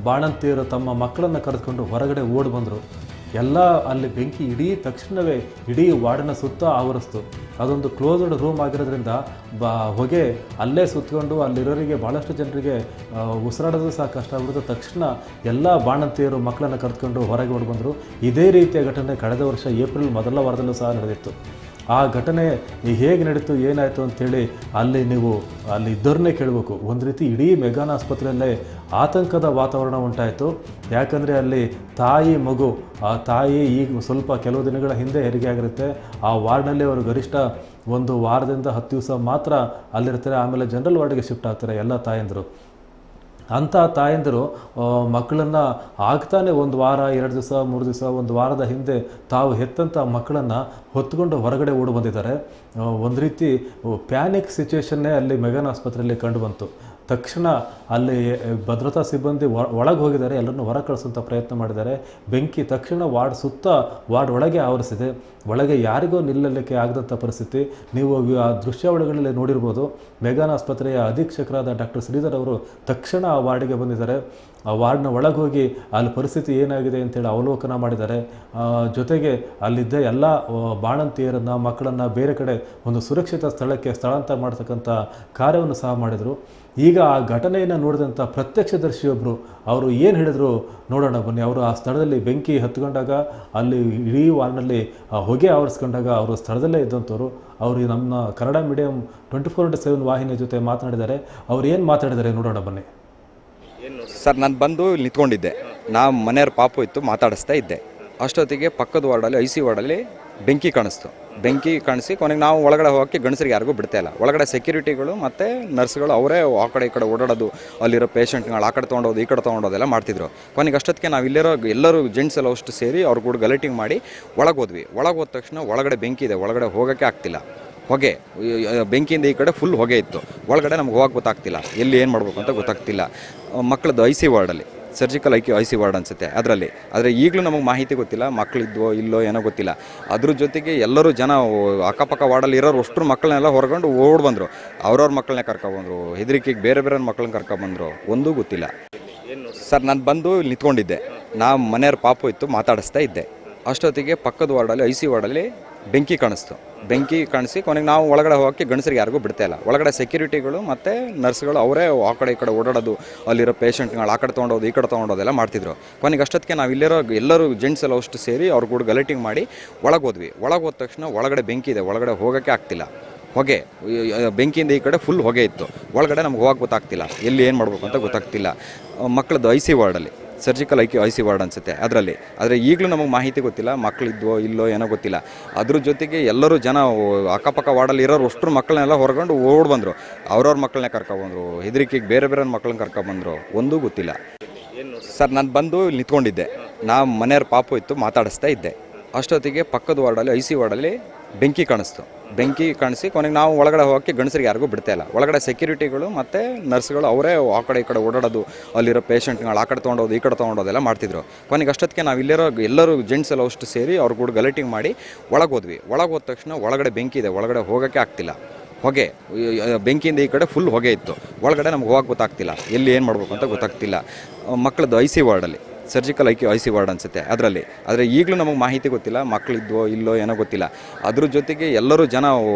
ಬಾಣಂತಿಯರು ತಮ್ಮ ಮಕ್ಕಳನ್ನು ಕರೆದುಕೊಂಡು ಹೊರಗಡೆ ಓಡಿ ಬಂದರು. ಎಲ್ಲ ಅಲ್ಲಿ ಬೆಂಕಿ ತಕ್ಷಣವೇ ಇಡೀ ವಾರ್ಡಿನ ಸುತ್ತ ಆವರಿಸ್ತು. ಅದೊಂದು ಕ್ಲೋಸ್ಡ್ ರೂಮ್ ಆಗಿರೋದ್ರಿಂದ ಹೊಗೆ ಅಲ್ಲೇ ಸುತ್ತಕೊಂಡು ಅಲ್ಲಿರೋರಿಗೆ ಭಾಳಷ್ಟು ಜನರಿಗೆ ಉಸಿರಾಡೋದು ಸಹ ಕಷ್ಟ ಆಗ್ಬಿಡುತ್ತೆ. ತಕ್ಷಣ ಎಲ್ಲ ಬಾಣಂತಿಯರು ಮಕ್ಕಳನ್ನು ಕರೆದುಕೊಂಡು ಹೊರಗೆ ಓಡಿ ಬಂದರು. ಇದೇ ರೀತಿಯ ಘಟನೆ ಕಳೆದ ವರ್ಷ ಏಪ್ರಿಲ್ ಮೊದಲ ವಾರದಲ್ಲೂ ಸಹ ನಡೆದಿತ್ತು. ಆ ಘಟನೆ ಹೇಗೆ ನಡೀತು, ಏನಾಯಿತು ಅಂಥೇಳಿ ನೀವು ಅಲ್ಲಿ ಇದ್ದವ್ರನ್ನೇ ಕೇಳಬೇಕು. ಒಂದು ರೀತಿ ಇಡೀ ಮೆಗಾನ್ ಆಸ್ಪತ್ರೆಯಲ್ಲೇ ಆತಂಕದ ವಾತಾವರಣ ಉಂಟಾಯಿತು. ಯಾಕಂದರೆ ಅಲ್ಲಿ ತಾಯಿ ಮಗು, ಆ ತಾಯಿ ಈಗ ಸ್ವಲ್ಪ ಕೆಲವು ದಿನಗಳ ಹಿಂದೆ ಹೆರಿಗೆ ಆಗಿರುತ್ತೆ. ಆ ವಾರ್ಡ್ನಲ್ಲಿ ಅವರು ಗರಿಷ್ಠ 1 ವಾರದಿಂದ 10 ದಿವಸ ಮಾತ್ರ ಅಲ್ಲಿರ್ತಾರೆ. ಆಮೇಲೆ ಜನರಲ್ ವಾರ್ಡ್ಗೆ ಶಿಫ್ಟ್ ಆಗ್ತಾರೆ ಎಲ್ಲ ತಾಯಂದಿರು. ಅಂಥ ತಾಯಂದಿರು ಮಕ್ಕಳನ್ನು ಆಗ್ತಾನೆ 1 ವಾರ 2 ದಿವಸ 3 ದಿವಸ 1 ವಾರದ ಹಿಂದೆ ತಾವು ಹೆತ್ತಂಥ ಮಕ್ಕಳನ್ನು ಹೊತ್ತುಕೊಂಡು ಹೊರಗಡೆ ಓಡಿ ಬಂದಿದ್ದಾರೆ. ಒಂದು ರೀತಿ ಪ್ಯಾನಿಕ್ ಸಿಚುವೇಷನ್ನೇ ಅಲ್ಲಿ ಮೆಗಾನ್ ಆಸ್ಪತ್ರೆಯಲ್ಲಿ ಕಂಡುಬಂತು. ತಕ್ಷಣ ಅಲ್ಲಿ ಭದ್ರತಾ ಸಿಬ್ಬಂದಿ ಒಳಗೆ ಹೋಗಿದ್ದಾರೆ, ಎಲ್ಲರನ್ನೂ ಹೊರ ಕಳಿಸುವಂಥ ಪ್ರಯತ್ನ ಮಾಡಿದ್ದಾರೆ. ಬೆಂಕಿ ತಕ್ಷಣ ವಾರ್ಡ್ ಒಳಗೆ ಆವರಿಸಿದೆ. ಒಳಗೆ ಯಾರಿಗೂ ನಿಲ್ಲಲಿಕ್ಕೆ ಆಗದಂಥ ಪರಿಸ್ಥಿತಿ. ನೀವು ಆ ದೃಶ್ಯಾವಳಿಗಳಲ್ಲಿ ನೋಡಿರ್ಬೋದು. ಮೆಗಾನ್ ಆಸ್ಪತ್ರೆಯ ಅಧೀಕ್ಷಕರಾದ ಡಾಕ್ಟರ್ ಶ್ರೀಧರ್ ಅವರು ತಕ್ಷಣ ಆ ವಾರ್ಡಿಗೆ ಬಂದಿದ್ದಾರೆ. ಆ ವಾರ್ಡ್ನ ಒಳಗೆ ಹೋಗಿ ಅಲ್ಲಿ ಪರಿಸ್ಥಿತಿ ಏನಾಗಿದೆ ಅಂತೇಳಿ ಅವಲೋಕನ ಮಾಡಿದ್ದಾರೆ. ಜೊತೆಗೆ ಅಲ್ಲಿದ್ದ ಎಲ್ಲ ಬಾಣಂತಿಯರನ್ನು ಮಕ್ಕಳನ್ನು ಬೇರೆ ಕಡೆ ಒಂದು ಸುರಕ್ಷಿತ ಸ್ಥಳಕ್ಕೆ ಸ್ಥಳಾಂತರ ಮಾಡ್ತಕ್ಕಂಥ ಕಾರ್ಯವನ್ನು ಸಹ ಮಾಡಿದರು. ಈಗ ಆ ಘಟನೆಯನ್ನು ನೋಡಿದಂಥ ಪ್ರತ್ಯಕ್ಷದರ್ಶಿಯೊಬ್ಬರು ಅವರು ಏನು ಹೇಳಿದ್ರು ನೋಡೋಣ ಬನ್ನಿ. ಅವರು ಆ ಸ್ಥಳದಲ್ಲಿ ಬೆಂಕಿ ಹತ್ಕೊಂಡಾಗ ಅಲ್ಲಿ ಇಡೀ ವಾರ್ಡ್ನಲ್ಲಿ ಹೊಗೆ ಆವರಿಸ್ಕೊಂಡಾಗ ಅವರು ಸ್ಥಳದಲ್ಲೇ ಇದ್ದಂಥವ್ರು. ಅವರು ನಮ್ಮ ಕನ್ನಡ ಮೀಡಿಯಂ 24/7 ವಾಹಿನಿಯ ಜೊತೆ ಮಾತನಾಡಿದ್ದಾರೆ. ಅವ್ರು ಏನು ಮಾತಾಡಿದ್ದಾರೆ ನೋಡೋಣ ಬನ್ನಿ. ಸರ್, ನಾನು ಬಂದು ಇಲ್ಲಿ ನಿಂತ್ಕೊಂಡಿದ್ದೆ. ನಾ ಮನೆಯವ್ರ ಪಾಪು ಇತ್ತು, ಮಾತಾಡಿಸ್ತಾ ಇದ್ದೆ. ಅಷ್ಟೊತ್ತಿಗೆ ಪಕ್ಕದ ವಾರ್ಡಲ್ಲಿ IC ವಾರ್ಡಲ್ಲಿ ಬೆಂಕಿ ಕಾಣಿಸ್ತು. ಬೆಂಕಿ ಕಾಣಿಸಿ ಕೊನೆಗೆ ನಾವು ಒಳಗಡೆ ಹೋಗೋಕ್ಕೆ ಗಂಡಸರಿಗೆ ಯಾರಿಗೂ ಬಿಡ್ತಾ ಇಲ್ಲ. ಒಳಗಡೆ ಸೆಕ್ಯೂರಿಟಿಗಳು ಮತ್ತು ನರ್ಸ್ಗಳು ಅವರೇ ಆ ಕಡೆ ಈ ಕಡೆ ಓಡಾಡೋದು, ಅಲ್ಲಿರೋ ಪೇಷಂಟ್ಗಳು ಆ ಕಡೆ ತೊಗೊಂಡೋದು ಈ ಕಡೆ ತೊಗೊಂಡೋದೆಲ್ಲ ಮಾಡ್ತಿದ್ರು. ಕೊನೆಗೆ ಅಷ್ಟೊತ್ತಿಗೆ ನಾವು ಇಲ್ಲಿರೋ ಎಲ್ಲರೂ ಜೆಂಟ್ಸ್ ಎಲ್ಲ ಅಷ್ಟು ಸೇರಿ ಅವ್ರು ಕೂಡ ಗಲಾಟಿಂಗ್ ಮಾಡಿ ಒಳಗೆ ಹೋದ್ವಿ. ಒಳಗೆ ಹೋದ ತಕ್ಷಣ ಒಳಗಡೆ ಬೆಂಕಿ ಇದೆ, ಒಳಗಡೆ ಹೋಗೋಕ್ಕೆ ಆಗ್ತಿಲ್ಲ. ಹೊಗೆ, ಬೆಂಕಿಯಿಂದ ಈ ಕಡೆ ಫುಲ್ ಹೊಗೆ ಇತ್ತು. ಒಳಗಡೆ ನಮ್ಗೆ ಹೋಗಕ್ಕೆ ಗೊತ್ತಾಗ್ತಿಲ್ಲ, ಎಲ್ಲಿ ಏನು ಮಾಡಬೇಕು ಅಂತ ಗೊತ್ತಾಗ್ತಿಲ್ಲ. ಮಕ್ಕಳದ್ದು IC ವಾರ್ಡಲ್ಲಿ, ಸರ್ಜಿಕಲ್ IC ವಾರ್ಡ್ ಅನಿಸುತ್ತೆ ಅದರಲ್ಲಿ. ಆದರೆ ಈಗಲೂ ನಮಗೆ ಮಾಹಿತಿ ಗೊತ್ತಿಲ್ಲ, ಮಕ್ಕಳಿದ್ವೋ ಇಲ್ಲೋ ಏನೋ ಗೊತ್ತಿಲ್ಲ. ಅದ್ರ ಜೊತೆಗೆ ಎಲ್ಲರೂ ಜನ ಅಕ್ಕಪಕ್ಕ ವಾರ್ಡಲ್ಲಿ ಇರೋರು ಅಷ್ಟರು ಮಕ್ಕಳನ್ನೆಲ್ಲ ಹೊರಗೊಂಡು ಓಡಿ ಬಂದರು. ಅವ್ರವ್ರ ಮಕ್ಕಳನ್ನೇ ಕರ್ಕೊಬಂದರು, ಹೆದರಿಕೆಗೆ ಬೇರೆ ಬೇರೆ ಮಕ್ಕಳನ್ನ ಕರ್ಕೊಬಂದರು, ಒಂದೂ ಗೊತ್ತಿಲ್ಲ. ಸರ್, ನಾನು ಬಂದು ಇಲ್ಲಿ ನಿಂತ್ಕೊಂಡಿದ್ದೆ. ನಾ ಮನೆಯವ್ರ ಪಾಪು ಇತ್ತು, ಮಾತಾಡಿಸ್ತಾ ಇದ್ದೆ. ಅಷ್ಟೊತ್ತಿಗೆ ಪಕ್ಕದ ವಾರ್ಡಲ್ಲಿ IC ವಾರ್ಡಲ್ಲಿ ಬೆಂಕಿ ಕಾಣಿಸ್ತು. ಬೆಂಕಿ ಕಾಣಿಸಿ ಕೊನೆಗೆ ನಾವು ಒಳಗಡೆ ಹೋಗೋಕ್ಕೆ ಗಂಡಸರಿಗೆ ಯಾರಿಗೂ ಬಿಡ್ತಾ ಇಲ್ಲ. ಒಳಗಡೆ ಸೆಕ್ಯೂರಿಟಿಗಳು ಮತ್ತು ನರ್ಸ್ಗಳು ಅವರೇ ಆ ಕಡೆ ಈ ಕಡೆ ಓಡಾಡೋದು, ಅಲ್ಲಿರೋ ಪೇಷಂಟ್ಗಳು ಆ ಕಡೆ ತೊಗೊಂಡೋದು ಈ ಕಡೆ ತೊಗೊಂಡೋದೆಲ್ಲ ಮಾಡ್ತಿದ್ರು. ಕೊನೆಗೆ ಅಷ್ಟೊತ್ತಿಗೆ ನಾವು ಇಲ್ಲಿರೋ ಎಲ್ಲರೂ ಜೆಂಟ್ಸ್ ಎಲ್ಲ ಅಷ್ಟು ಸೇರಿ ಅವ್ರು ಕೂಡ ಗಲಾಟಿಂಗ್ ಮಾಡಿ ಒಳಗೆ ಹೋದ್ವಿ. ಒಳಗೆ ಹೋದ ತಕ್ಷಣ ಒಳಗಡೆ ಬೆಂಕಿ ಇದೆ, ಒಳಗಡೆ ಹೋಗೋಕ್ಕೆ ಆಗ್ತಿಲ್ಲ. ಹೊಗೆ, ಬೆಂಕಿಯಿಂದ ಈ ಕಡೆ ಫುಲ್ ಹೊಗೆ ಇತ್ತು. ಒಳಗಡೆ ನಮ್ಗೆ ಹೋಗಕ್ಕೆ ಗೊತ್ತಾಗ್ತಿಲ್ಲ, ಎಲ್ಲಿ ಏನು ಮಾಡಬೇಕು ಅಂತ ಗೊತ್ತಾಗ್ತಿಲ್ಲ. ಮಕ್ಕಳದ್ದು IC ವಾರ್ಡಲ್ಲಿ, ಸರ್ಜಿಕಲ್ IC ವಾರ್ಡ್ ಅನಿಸುತ್ತೆ ಅದರಲ್ಲಿ. ಆದರೆ ಈಗಲೂ ನಮಗೆ ಮಾಹಿತಿ ಗೊತ್ತಿಲ್ಲ, ಮಕ್ಕಳಿದ್ವೋ ಇಲ್ಲೋ ಏನೋ ಗೊತ್ತಿಲ್ಲ. ಅದ್ರ ಜೊತೆಗೆ ಎಲ್ಲರೂ ಜನ ಅಕ್ಕಪಕ್ಕ ವಾರ್ಡಲ್ಲಿ ಇರೋರು ಅಷ್ಟರು ಮಕ್ಕಳನ್ನೆಲ್ಲ ಹೊರಗೊಂಡು ಓಡಿ ಬಂದರು. ಅವ್ರವ್ರ ಮಕ್ಕಳನ್ನೇ ಕರ್ಕೊಬಂದರು, ಹೆದರಿಕೆಗೆ ಬೇರೆ ಬೇರೆ ಮಕ್ಕಳನ್ನ ಕರ್ಕೊಬಂದರು, ಒಂದೂ ಗೊತ್ತಿಲ್ಲ. ಸರ್, ನಾನು ಬಂದು ಇಲ್ಲಿ ನಿಂತ್ಕೊಂಡಿದ್ದೆ. ನಾ ಮನೆಯವ್ರ ಪಾಪು ಇತ್ತು, ಮಾತಾಡಿಸ್ತಾ ಇದ್ದೆ. ಅಷ್ಟೊತ್ತಿಗೆ ಪಕ್ಕದ ವಾರ್ಡಲ್ಲಿ IC ವಾರ್ಡಲ್ಲಿ ಬೆಂಕಿ ಕಾಣಿಸ್ತು. ಬೆಂಕಿ ಕಾಣಿಸಿ ಕೊನೆಗೆ ನಾವು ಒಳಗಡೆ ಹೋಗೋಕ್ಕೆ ಗಂಡಸರಿಗೆ ಯಾರಿಗೂ ಬಿಡ್ತಾ ಇಲ್ಲ. ಒಳಗಡೆ ಸೆಕ್ಯೂರಿಟಿಗಳು ಮತ್ತು ನರ್ಸ್ಗಳು ಅವರೇ ಆ ಕಡೆ ಈ ಕಡೆ ಓಡಾಡೋದು, ಅಲ್ಲಿರೋ ಪೇಷಂಟ್ಗಳು ಆ ಕಡೆ ತೊಗೊಂಡೋದು ಈ ಕಡೆ ತೊಗೊಂಡೋದೆಲ್ಲ ಮಾಡ್ತಿದ್ರು. ಕೊನೆಗೆ ಅಷ್ಟೊತ್ತಿಗೆ ನಾವು ಇಲ್ಲಿರೋ ಎಲ್ಲರೂ ಜೆಂಟ್ಸ್ ಎಲ್ಲ ಅಷ್ಟು ಸೇರಿ ಅವ್ರು ಕೂಡ ಗಲಾಟಿಂಗ್ ಮಾಡಿ ಒಳಗೆ ಹೋದ್ವಿ. ಒಳಗೆ ಹೋದ ತಕ್ಷಣ ಒಳಗಡೆ ಬೆಂಕಿ ಇದೆ, ಒಳಗಡೆ ಹೋಗೋಕ್ಕೆ ಆಗ್ತಿಲ್ಲ. ಹೊಗೆ, ಬೆಂಕಿಯಿಂದ ಈ ಕಡೆ ಫುಲ್ ಹೊಗೆ ಇತ್ತು. ಒಳಗಡೆ ನಮ್ಗೆ ಹೋಗಕ್ಕೆ ಗೊತ್ತಾಗ್ತಿಲ್ಲ, ಎಲ್ಲಿ ಏನು ಮಾಡಬೇಕು ಅಂತ ಗೊತ್ತಾಗ್ತಿಲ್ಲ. ಮಕ್ಕಳದ್ದು IC ವಾರ್ಡಲ್ಲಿ, ಸರ್ಜಿಕಲ್ IC ವಾರ್ಡ್ ಅನಿಸುತ್ತೆ ಅದರಲ್ಲಿ. ಆದರೆ ಈಗಲೂ ನಮಗೆ ಮಾಹಿತಿ ಗೊತ್ತಿಲ್ಲ, ಮಕ್ಕಳಿದ್ವೋ ಇಲ್ಲೋ ಏನೋ ಗೊತ್ತಿಲ್ಲ. ಅದ್ರ ಜೊತೆಗೆ ಎಲ್ಲರೂ ಜನ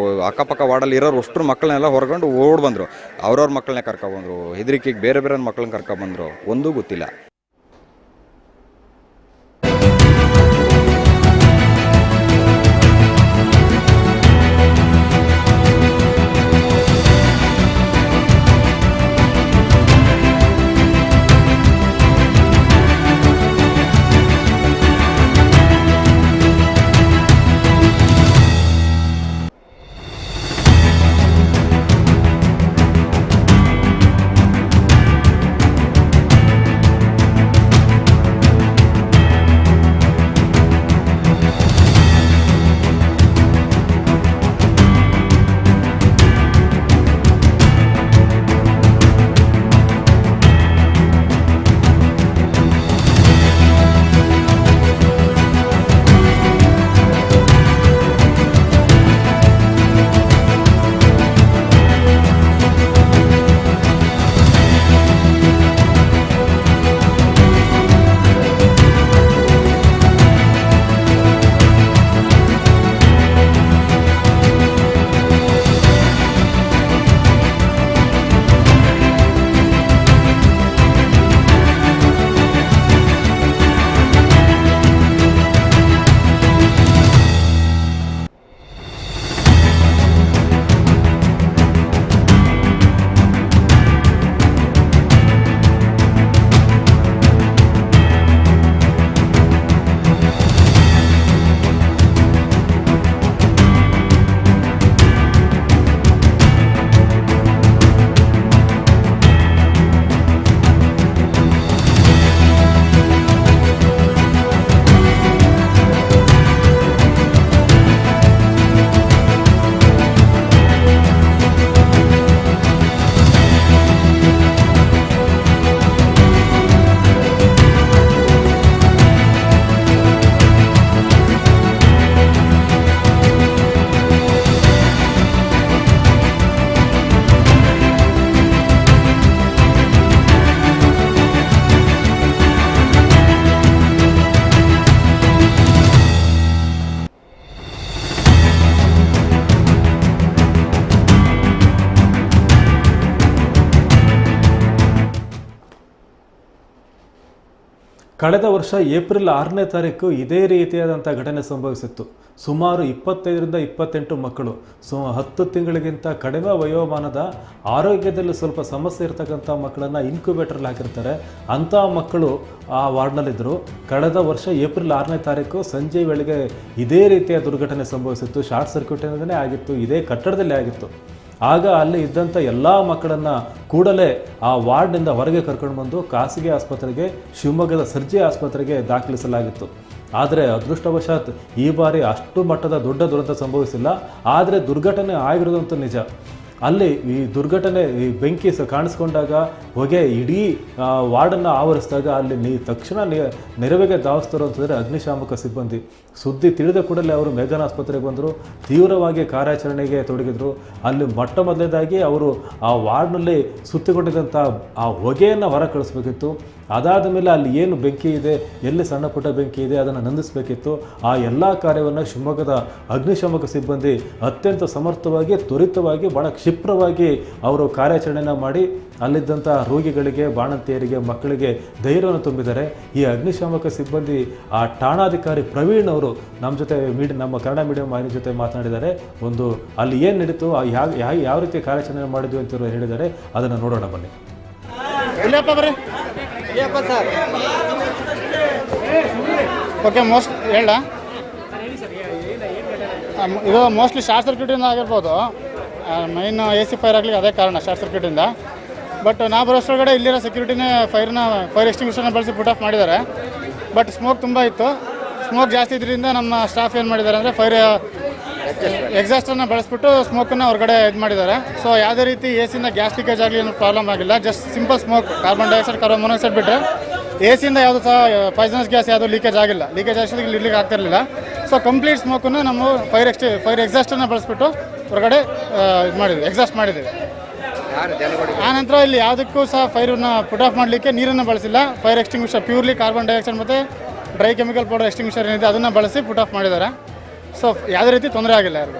ಅಕ್ಕಪಕ್ಕ ವಾರ್ಡಲ್ಲಿ ಇರೋರು ಅಷ್ಟರು ಮಕ್ಕಳನ್ನೆಲ್ಲ ಹೊರಗೊಂಡು ಓಡಿ ಬಂದರು. ಅವ್ರವ್ರ ಮಕ್ಕಳನ್ನೇ ಕರ್ಕೊಬಂದರು, ಹೆದರಿಕೆಗೆ ಬೇರೆ ಬೇರೆ ಮಕ್ಕಳನ್ನ ಕರ್ಕೊಬಂದರು, ಒಂದೂ ಗೊತ್ತಿಲ್ಲ. ಕಳೆದ ವರ್ಷ ಏಪ್ರಿಲ್ 6ನೇ ತಾರೀಕು ಇದೇ ರೀತಿಯಾದಂಥ ಘಟನೆ ಸಂಭವಿಸಿತ್ತು. ಸುಮಾರು 25ರಿಂದ 28 ಮಕ್ಕಳು 10 ತಿಂಗಳಿಗಿಂತ ಕಡಿಮೆ ವಯೋಮಾನದ ಆರೋಗ್ಯದಲ್ಲಿ ಸ್ವಲ್ಪ ಸಮಸ್ಯೆ ಇರ್ತಕ್ಕಂಥ ಮಕ್ಕಳನ್ನು ಇನ್ಕ್ಯುಬೇಟರ್ಲ್ಲಿ ಹಾಕಿರ್ತಾರೆ. ಅಂಥ ಮಕ್ಕಳು ಆ ವಾರ್ಡ್ನಲ್ಲಿದ್ದರು. ಕಳೆದ ವರ್ಷ ಏಪ್ರಿಲ್ 6ನೇ ತಾರೀಕು ಸಂಜೆ ವೇಳೆಗೆ ಇದೇ ರೀತಿಯ ದುರ್ಘಟನೆ ಸಂಭವಿಸಿತ್ತು. ಶಾರ್ಟ್ ಸರ್ಕ್ಯೂಟಿಂದಲೇ ಆಗಿತ್ತು, ಇದೇ ಕಟ್ಟಡದಲ್ಲೇ ಆಗಿತ್ತು. ಆಗ ಅಲ್ಲಿ ಇದ್ದಂಥ ಎಲ್ಲ ಮಕ್ಕಳನ್ನು ಕೂಡಲೇ ಆ ವಾರ್ಡ್ನಿಂದ ಹೊರಗೆ ಕರ್ಕೊಂಡು ಬಂದು ಖಾಸಗಿ ಆಸ್ಪತ್ರೆಗೆ, ಶಿವಮೊಗ್ಗದ ಸರ್ಜಿ ಆಸ್ಪತ್ರೆಗೆ ದಾಖಲಿಸಲಾಗಿತ್ತು. ಆದರೆ ಅದೃಷ್ಟವಶಾತ್ ಈ ಬಾರಿ ಅಷ್ಟು ಮಟ್ಟದ ದೊಡ್ಡ ದುರಂತ ಸಂಭವಿಸಿಲ್ಲ. ಆದರೆ ದುರ್ಘಟನೆ ಆಗಿರೋದಂತೂ ನಿಜ. ಅಲ್ಲಿ ಈ ದುರ್ಘಟನೆ, ಈ ಬೆಂಕಿ ಕಾಣಿಸ್ಕೊಂಡಾಗ, ಹೊಗೆ ಇಡೀ ವಾರ್ಡನ್ನು ಆವರಿಸಿದಾಗ ಅಲ್ಲಿ ತಕ್ಷಣ ನೆರವಿಗೆ ಧಾವಿಸ್ತಾರೆ ಅಂತಂದರೆ ಅಗ್ನಿಶಾಮಕ ಸಿಬ್ಬಂದಿ. ಸುದ್ದಿ ತಿಳಿದ ಕೂಡಲೇ ಅವರು ಮೆಗ್ಗಾನ್ ಆಸ್ಪತ್ರೆಗೆ ಬಂದರು, ತೀವ್ರವಾಗಿ ಕಾರ್ಯಾಚರಣೆಗೆ ತೊಡಗಿದ್ರು. ಅಲ್ಲಿ ಮೊದಲನೇದಾಗಿ ಅವರು ಆ ವಾರ್ಡ್ನಲ್ಲಿ ಸುತ್ತಿಕೊಂಡಿದ್ದಂಥ ಆ ಹೊಗೆಯನ್ನು ಹೊರ ಕಳಿಸ್ಬೇಕಿತ್ತು. ಅದಾದ ಮೇಲೆ ಅಲ್ಲಿ ಏನು ಬೆಂಕಿ ಇದೆ, ಎಲ್ಲಿ ಸಣ್ಣ ಪುಟ್ಟ ಬೆಂಕಿ ಇದೆ, ಅದನ್ನು ನಂದಿಸಬೇಕಿತ್ತು. ಆ ಎಲ್ಲ ಕಾರ್ಯವನ್ನು ಶಿವಮೊಗ್ಗದ ಅಗ್ನಿಶಾಮಕ ಸಿಬ್ಬಂದಿ ಅತ್ಯಂತ ಸಮರ್ಥವಾಗಿ, ತ್ವರಿತವಾಗಿ, ಭಾಳ ಕ್ಷಿಪ್ರವಾಗಿ ಅವರು ಕಾರ್ಯಾಚರಣೆಯನ್ನು ಮಾಡಿ ಅಲ್ಲಿದ್ದಂಥ ರೋಗಿಗಳಿಗೆ, ಬಾಣಂತಿಯರಿಗೆ, ಮಕ್ಕಳಿಗೆ ಧೈರ್ಯವನ್ನು ತುಂಬಿದ್ದಾರೆ. ಈ ಅಗ್ನಿಶಾಮಕ ಸಿಬ್ಬಂದಿ ಆ ಠಾಣಾಧಿಕಾರಿ ಪ್ರವೀಣ್ ಅವರು ನಮ್ಮ ಜೊತೆ ನಮ್ಮ ಕನ್ನಡ ಮೀಡಿಯಂ ವಾಹಿನಿ ಜೊತೆ ಮಾತನಾಡಿದ್ದಾರೆ. ಅಲ್ಲಿ ಏನು ನಡೀತು, ಯಾವ ರೀತಿ ಕಾರ್ಯಾಚರಣೆ ಮಾಡಿದ್ವಿ ಅಂತ ಹೇಳಿದ್ದಾರೆ. ಅದನ್ನು ನೋಡೋಣ ಬನ್ನಿ. ಓಕೆ, ಹೇಳ ಇದು ಮೋಸ್ಟ್ಲಿ ಶಾರ್ಟ್ ಸರ್ಕ್ಯೂಟಿಂದ ಆಗಿರ್ಬೋದು. ಮೈನ್ AC ಫೈರ್ ಆಗಲಿಕ್ಕೆ ಅದೇ ಕಾರಣ, ಶಾರ್ಟ್ ಸರ್ಕ್ಯೂಟಿಂದ. ಬಟ್ ನಾವು ಬರೋಷ್ಟೊಳಗಡೆ ಇಲ್ಲಿರೋ ಸೆಕ್ಯೂರಿಟಿನೇ ಫೈರ್ ಎಕ್ಸ್ಟಿಂಗ್ವಿಷರ್ನ ಬಳಸಿ ಪುಟ್ ಆಫ್ ಮಾಡಿದ್ದಾರೆ. ಬಟ್ ಸ್ಮೋಕ್ ತುಂಬ ಇತ್ತು. ಸ್ಮೋಕ್ ಜಾಸ್ತಿ ಇದರಿಂದ ನಮ್ಮ ಸ್ಟಾಫ್ ಏನು ಮಾಡಿದ್ದಾರೆ ಅಂದರೆ ಫೈರ್ ಎಕ್ಸಾಸ್ಟನ್ನು ಬಳಸ್ಬಿಟ್ಟು ಸ್ಮೋಕನ್ನು ಹೊರಗಡೆ ಇದು ಮಾಡಿದ್ದಾರೆ. ಸೊ ಯಾವುದೇ ರೀತಿ AC ಗ್ಯಾಸ್ ಲೀಕೇಜ್ ಆಗಲಿ ಏನೂ ಪ್ರಾಬ್ಲಮ್ ಆಗಿಲ್ಲ. Just simple smoke, carbon dioxide, carbon monoxide ಬಿಟ್ಟರೆ AC ಯಾವುದು ಸಹ ಪಾಯ್ಸನಸ್ ಗ್ಯಾಸ್ ಯಾವುದು ಲೀಕೇಜ್ ಆಗಿಲ್ಲ. ಲೀಕೇಜ್ ಅಷ್ಟೊತ್ತಿಗೆ ಇರ್ಲಿಕ್ಕೆ ಆಗ್ತಿರಲಿಲ್ಲ. ಸೊ ಕಂಪ್ಲೀಟ್ ಸ್ಮೋಕನ್ನು ನಮ್ಮ ಫೈರ್ ಎಕ್ಸಾಸ್ಟನ್ನು ಬಳಸ್ಬಿಟ್ಟು ಹೊರಗಡೆ ಇದು ಮಾಡಿದ್ವಿ, ಎಕ್ಸಾಸ್ಟ್ ಮಾಡಿದ್ದೀವಿ. ಆನಂತರ ಇಲ್ಲಿ ಯಾವುದಕ್ಕೂ ಸಹ ಫೈರನ್ನು ಪುಟ್ ಆಫ್ ಮಾಡಲಿಕ್ಕೆ ನೀರನ್ನು ಬಳಸಿಲ್ಲ. Fire extinguisher purely carbon dioxide ಮತ್ತು ಡ್ರೈ ಕೆಮಿಕಲ್ ಪೌಡರ್ ಎಕ್ಸ್ಟಿಂಗ್ವಿಷರ್ ಏನಿದೆ ಅದನ್ನು ಬಳಸಿ ಪುಟ್ ಆಫ್ ಮಾಡಿದ್ದಾರೆ. ಸೊ ಯಾವುದೇ ರೀತಿ ತೊಂದರೆ ಆಗಿಲ್ಲ, ಯಾರಿಗೂ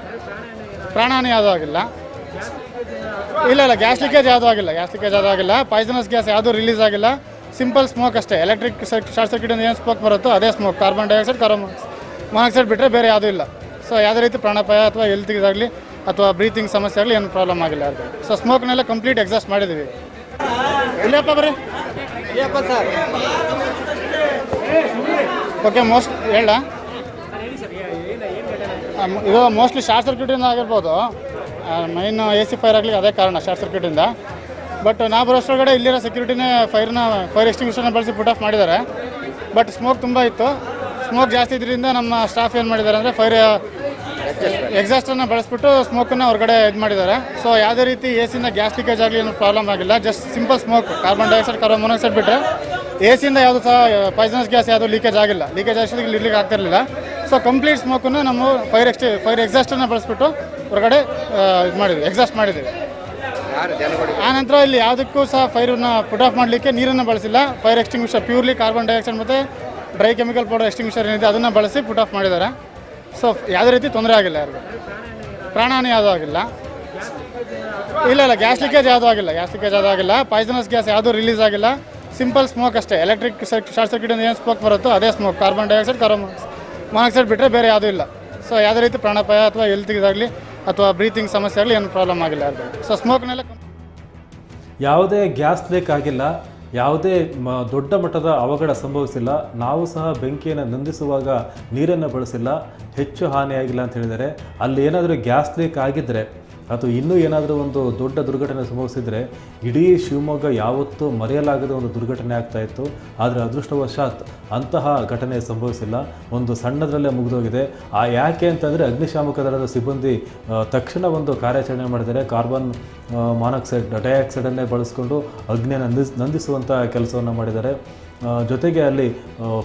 ಪ್ರಾಣಹಾನಿ ಯಾವುದೂ ಆಗಿಲ್ಲ. ಇಲ್ಲ, ಗ್ಯಾಸ್ ಲೀಕೇಜ್ ಯಾವುದೂ ಆಗಿಲ್ಲ. ಪಾಯ್ಸನಸ್ ಗ್ಯಾಸ್ ಯಾವುದೂ ರಿಲೀಸ್ ಆಗಿಲ್ಲ. ಸಿಂಪಲ್ ಸ್ಮೋಕ್ ಅಷ್ಟೇ. ಎಲೆಕ್ಟ್ರಿಕ್ ಶಾರ್ಟ್ ಸರ್ಕ್ಯೂಟಿಂದ ಏನು ಸ್ಮೋಕ್ ಬರುತ್ತೋ ಅದೇ smoke, carbon dioxide, carbon monoxide ಬಿಟ್ಟರೆ ಬೇರೆ ಯಾವುದೂ ಇಲ್ಲ. ಸೊ ಯಾವುದೇ ರೀತಿ ಪ್ರಾಣಾಪಾಯ ಅಥವಾ ಹೆಲ್ತಿಗಾಗಲಿ ಅಥವಾ ಬ್ರೀತಿಂಗ್ ಸಮಸ್ಯೆ ಆಗಲಿ ಏನು ಪ್ರಾಬ್ಲಮ್ ಆಗಿಲ್ಲ ಯಾರಿಗೂ. ಸೊ ಸ್ಮೋಕ್ನೆಲ್ಲ ಕಂಪ್ಲೀಟ್ ಎಕ್ಸಾಸ್ಟ್ ಮಾಡಿದ್ದೀವಿ. ಇಲ್ಲಪ್ಪ ಬರ್ರಿ. ಸರ್ ಓಕೆ, ಹೇಳ ಇದು ಮೋಸ್ಟ್ಲಿ ಶಾರ್ಟ್ ಸರ್ಕ್ಯೂಟಿಂದ ಆಗಿರ್ಬೋದು. ಮೈನ್ AC ಫೈರ್ ಆಗಲಿಕ್ಕೆ ಅದೇ ಕಾರಣ, ಶಾರ್ಟ್ ಸರ್ಕ್ಯೂಟಿಂದ. ಬಟ್ ನಾವು ಬರೋಷ್ಟೊಳಗಡೆ ಇಲ್ಲಿರೋ ಸೆಕ್ಯೂರಿಟಿನೇ ಫೈರ್ ಎಕ್ಸ್ಟಿಂಗ್ವಿಷರ್ನ ಬಳಸಿ ಪುಟ್ ಆಫ್ ಮಾಡಿದ್ದಾರೆ. ಬಟ್ ಸ್ಮೋಕ್ ತುಂಬ ಇತ್ತು. ಸ್ಮೋಕ್ ಜಾಸ್ತಿ ಇದರಿಂದ ನಮ್ಮ ಸ್ಟಾಫ್ ಏನು ಮಾಡಿದ್ದಾರೆ ಅಂದರೆ ಫೈರ್ ಎಕ್ಸಾಸ್ಟನ್ನು ಬಳಸ್ಬಿಟ್ಟು ಸ್ಮೋಕನ್ನು ಹೊರಗಡೆ ಇದು ಮಾಡಿದ್ದಾರೆ. ಸೊ ಯಾವುದೇ ರೀತಿ AC ಗ್ಯಾಸ್ ಲೀಕೇಜ್ ಆಗಲಿ ಏನೂ ಪ್ರಾಬ್ಲಮ್ ಆಗಿಲ್ಲ. Just simple smoke, carbon dioxide, carbon monoxide ಬಿಟ್ಟರೆ AC ಯಾವುದು ಸಹ ಪಾಯ್ಸನಸ್ ಗ್ಯಾಸ್ ಯಾವುದು ಲೀಕೇಜ್ ಆಗಿಲ್ಲ. ಲೀಕೇಜ್ ಅಷ್ಟೊತ್ತಿಗೆ ಇರ್ಲಿಕ್ಕೆ ಆಗ್ತಿರಲಿಲ್ಲ. ಸೊ ಕಂಪ್ಲೀಟ್ ಸ್ಮೋಕನ್ನು ನಮ್ಮ ಫೈರ್ ಎಕ್ಸಾಸ್ಟನ್ನು ಬಳಸ್ಬಿಟ್ಟು ಹೊರಗಡೆ ಇದು ಮಾಡಿದ್ವಿ, ಎಕ್ಸಾಸ್ಟ್ ಮಾಡಿದ್ದೀವಿ. ಆನಂತರ ಇಲ್ಲಿ ಯಾವುದಕ್ಕೂ ಸಹ ಫೈರನ್ನು ಪುಟ್ ಆಫ್ ಮಾಡಲಿಕ್ಕೆ ನೀರನ್ನು ಬಳಸಿಲ್ಲ. Fire extinguisher purely carbon dioxide ಮತ್ತು ಡ್ರೈ ಕೆಮಿಕಲ್ ಪೌಡರ್ ಎಕ್ಸ್ಟಿಂಗ್ವಿಷರ್ ಏನಿದೆ ಅದನ್ನು ಬಳಸಿ ಪುಟ್ ಆಫ್ ಮಾಡಿದ್ದಾರೆ. ಸೊ ಯಾವುದೇ ರೀತಿ ತೊಂದರೆ ಆಗಿಲ್ಲ, ಯಾರಿಗೂ ಪ್ರಾಣಹಾನಿ ಯಾವುದೂ ಆಗಿಲ್ಲ. ಇಲ್ಲ, ಗ್ಯಾಸ್ ಲೀಕೇಜ್ ಯಾವುದೂ ಆಗಿಲ್ಲ. ಪಾಯ್ಸನಸ್ ಗ್ಯಾಸ್ ಯಾವುದೂ ರಿಲೀಸ್ ಆಗಿಲ್ಲ. ಸಿಂಪಲ್ ಸ್ಮೋಕ್ ಅಷ್ಟೇ. ಎಲೆಕ್ಟ್ರಿಕ್ ಶಾರ್ಟ್ ಸರ್ಕ್ಯೂಟಿಂದ ಏನು ಸ್ಮೋಕ್ ಬರುತ್ತೋ ಅದೇ smoke, carbon dioxide, carbon monoxide ಬಿಟ್ಟರೆ ಬೇರೆ ಯಾವುದೂ ಇಲ್ಲ. ಸೊ ಯಾವುದೇ ರೀತಿ ಪ್ರಾಣಾಪಾಯ ಅಥವಾ ಹೆಲ್ತಿಗಾಗಲಿ ಅಥವಾ ಬ್ರೀತಿಂಗ್ ಸಮಸ್ಯೆ ಆಗಲಿ ಏನು ಪ್ರಾಬ್ಲಮ್ ಆಗಿಲ್ಲ ಯಾರಿಗೂ. ಸೊ ಸ್ಮೋಕ್ನೆಲ್ಲ ಯಾವುದೇ ಗ್ಯಾಸ್ ಲೀಕ್ ಆಗಿಲ್ಲ, ಯಾವುದೇ ದೊಡ್ಡ ಮಟ್ಟದ ಅವಘಡ ಸಂಭವಿಸಿಲ್ಲ. ನಾವು ಸಹ ಬೆಂಕಿಯನ್ನು ನಂದಿಸುವಾಗ ನೀರನ್ನು ಬಳಸಿಲ್ಲ, ಹೆಚ್ಚು ಹಾನಿಯಾಗಿಲ್ಲ ಅಂತ ಹೇಳಿದರೆ. ಅಲ್ಲಿ ಏನಾದರೂ ಗ್ಯಾಸ್ ಲೀಕ್ ಆಗಿದ್ದರೆ ಅಥವಾ ಇನ್ನೂ ಏನಾದರೂ ಒಂದು ದೊಡ್ಡ ದುರ್ಘಟನೆ ಸಂಭವಿಸಿದರೆ ಇಡೀ ಶಿವಮೊಗ್ಗ ಯಾವತ್ತೂ ಮರೆಯಲಾಗದ ಒಂದು ದುರ್ಘಟನೆ ಆಗ್ತಾಯಿತ್ತು. ಆದರೆ ಅದೃಷ್ಟವಶಾತ್ ಅಂತಹ ಘಟನೆ ಸಂಭವಿಸಿಲ್ಲ. ಒಂದು ಸಣ್ಣದರಲ್ಲೇ ಮುಗಿದೋಗಿದೆ. ಯಾಕೆ ಅಂತಂದರೆ ಅಗ್ನಿಶಾಮಕ ದಳದ ಸಿಬ್ಬಂದಿ ತಕ್ಷಣ ಒಂದು ಕಾರ್ಯಾಚರಣೆ ಮಾಡಿದ್ದಾರೆ. ಕಾರ್ಬನ್ ಮಾನಾಕ್ಸೈಡ್, ಡೈಆಕ್ಸೈಡನ್ನೇ ಬಳಸ್ಕೊಂಡು ಅಗ್ನಿಯನ್ನು ನಂದಿಸುವಂಥ ಕೆಲಸವನ್ನು ಮಾಡಿದ್ದಾರೆ. ಜೊತೆಗೆ ಅಲ್ಲಿ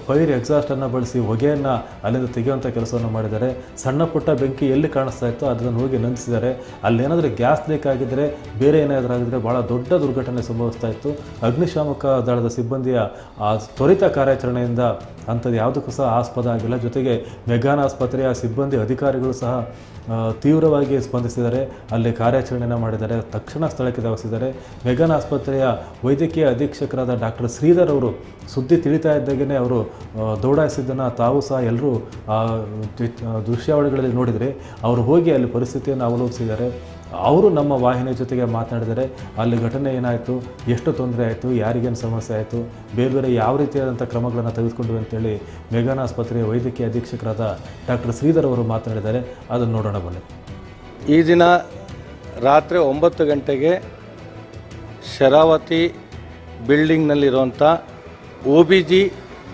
ಫೈರ್ ಎಕ್ಸಾಸ್ಟನ್ನು ಬಳಸಿ ಹೊಗೆಯನ್ನು ಅಲ್ಲಿಂದ ತೆಗೆಯುವಂಥ ಕೆಲಸವನ್ನು ಮಾಡಿದ್ದಾರೆ. ಸಣ್ಣ ಪುಟ್ಟ ಬೆಂಕಿ ಎಲ್ಲಿ ಕಾಣಿಸ್ತಾ ಇತ್ತೋ ಅದನ್ನು ಹೋಗಿ ನಂದಿಸಿದ್ದಾರೆ. ಅಲ್ಲೇನಾದರೂ ಗ್ಯಾಸ್ ಲೀಕ್ ಆಗಿದ್ದರೆ, ಬೇರೆ ಏನಾದರೂ ಆಗಿದ್ದರೆ ಭಾಳ ದೊಡ್ಡ ದುರ್ಘಟನೆ ಸಂಭವಿಸ್ತಾ ಇತ್ತು. ಅಗ್ನಿಶಾಮಕ ದಳದ ಸಿಬ್ಬಂದಿಯ ತ್ವರಿತ ಕಾರ್ಯಾಚರಣೆಯಿಂದ ಅಂಥದ್ದು ಯಾವುದಕ್ಕೂ ಸಹ ಆಸ್ಪದ ಆಗಿಲ್ಲ. ಜೊತೆಗೆ ಮೆಗ್ಗಾನ್ ಆಸ್ಪತ್ರೆಯ ಸಿಬ್ಬಂದಿ ಅಧಿಕಾರಿಗಳು ಸಹ ತೀವ್ರವಾಗಿ ಸ್ಪಂದಿಸಿದ್ದಾರೆ. ಅಲ್ಲಿ ಕಾರ್ಯಾಚರಣೆಯನ್ನು ಮಾಡಿದ್ದಾರೆ. ತಕ್ಷಣ ಸ್ಥಳಕ್ಕೆ ಧಾವಿಸಿದ್ದಾರೆ. ಮೆಗ್ಗಾನ್ ಆಸ್ಪತ್ರೆಯ ವೈದ್ಯಕೀಯ ಅಧೀಕ್ಷಕರಾದ ಡಾಕ್ಟರ್ ಶ್ರೀಧರ್ ಅವರು ಸುದ್ದಿ ತಿಳಿತಾ ಇದ್ದಾಗೇ ಅವರು ದೌಡಾಯಿಸಿದ್ದನ್ನು ತಾವು ಸಹ ಎಲ್ಲರೂ ದೃಶ್ಯಾವಳಿಗಳಲ್ಲಿ ನೋಡಿದರೆ ಅವರು ಹೋಗಿ ಅಲ್ಲಿ ಪರಿಸ್ಥಿತಿಯನ್ನು ಅವಲೋಕಿಸಿದ್ದಾರೆ. ಅವರು ನಮ್ಮ ವಾಹಿನಿಯ ಜೊತೆಗೆ ಮಾತನಾಡಿದರೆ ಅಲ್ಲಿ ಘಟನೆ ಏನಾಯಿತು, ಎಷ್ಟು ತೊಂದರೆ ಆಯಿತು, ಯಾರಿಗೇನು ಸಮಸ್ಯೆ ಆಯಿತು, ಬೇರೆ ಬೇರೆ ಯಾವ ರೀತಿಯಾದಂಥ ಕ್ರಮಗಳನ್ನು ತೆಗೆದುಕೊಂಡ್ವಿ ಅಂತೇಳಿ ಮೆಗಾನ್ ಆಸ್ಪತ್ರೆಯ ವೈದ್ಯಕೀಯ ಅಧೀಕ್ಷಕರಾದ ಡಾಕ್ಟರ್ ಶ್ರೀಧರ್ ಅವರು ಮಾತನಾಡಿದ್ದಾರೆ. ಅದನ್ನು ನೋಡೋಣ ಬನ್ನಿ. ಈ ದಿನ ರಾತ್ರಿ 9 ಗಂಟೆಗೆ ಶರಾವತಿ ಬಿಲ್ಡಿಂಗ್ನಲ್ಲಿರುವಂಥ OBG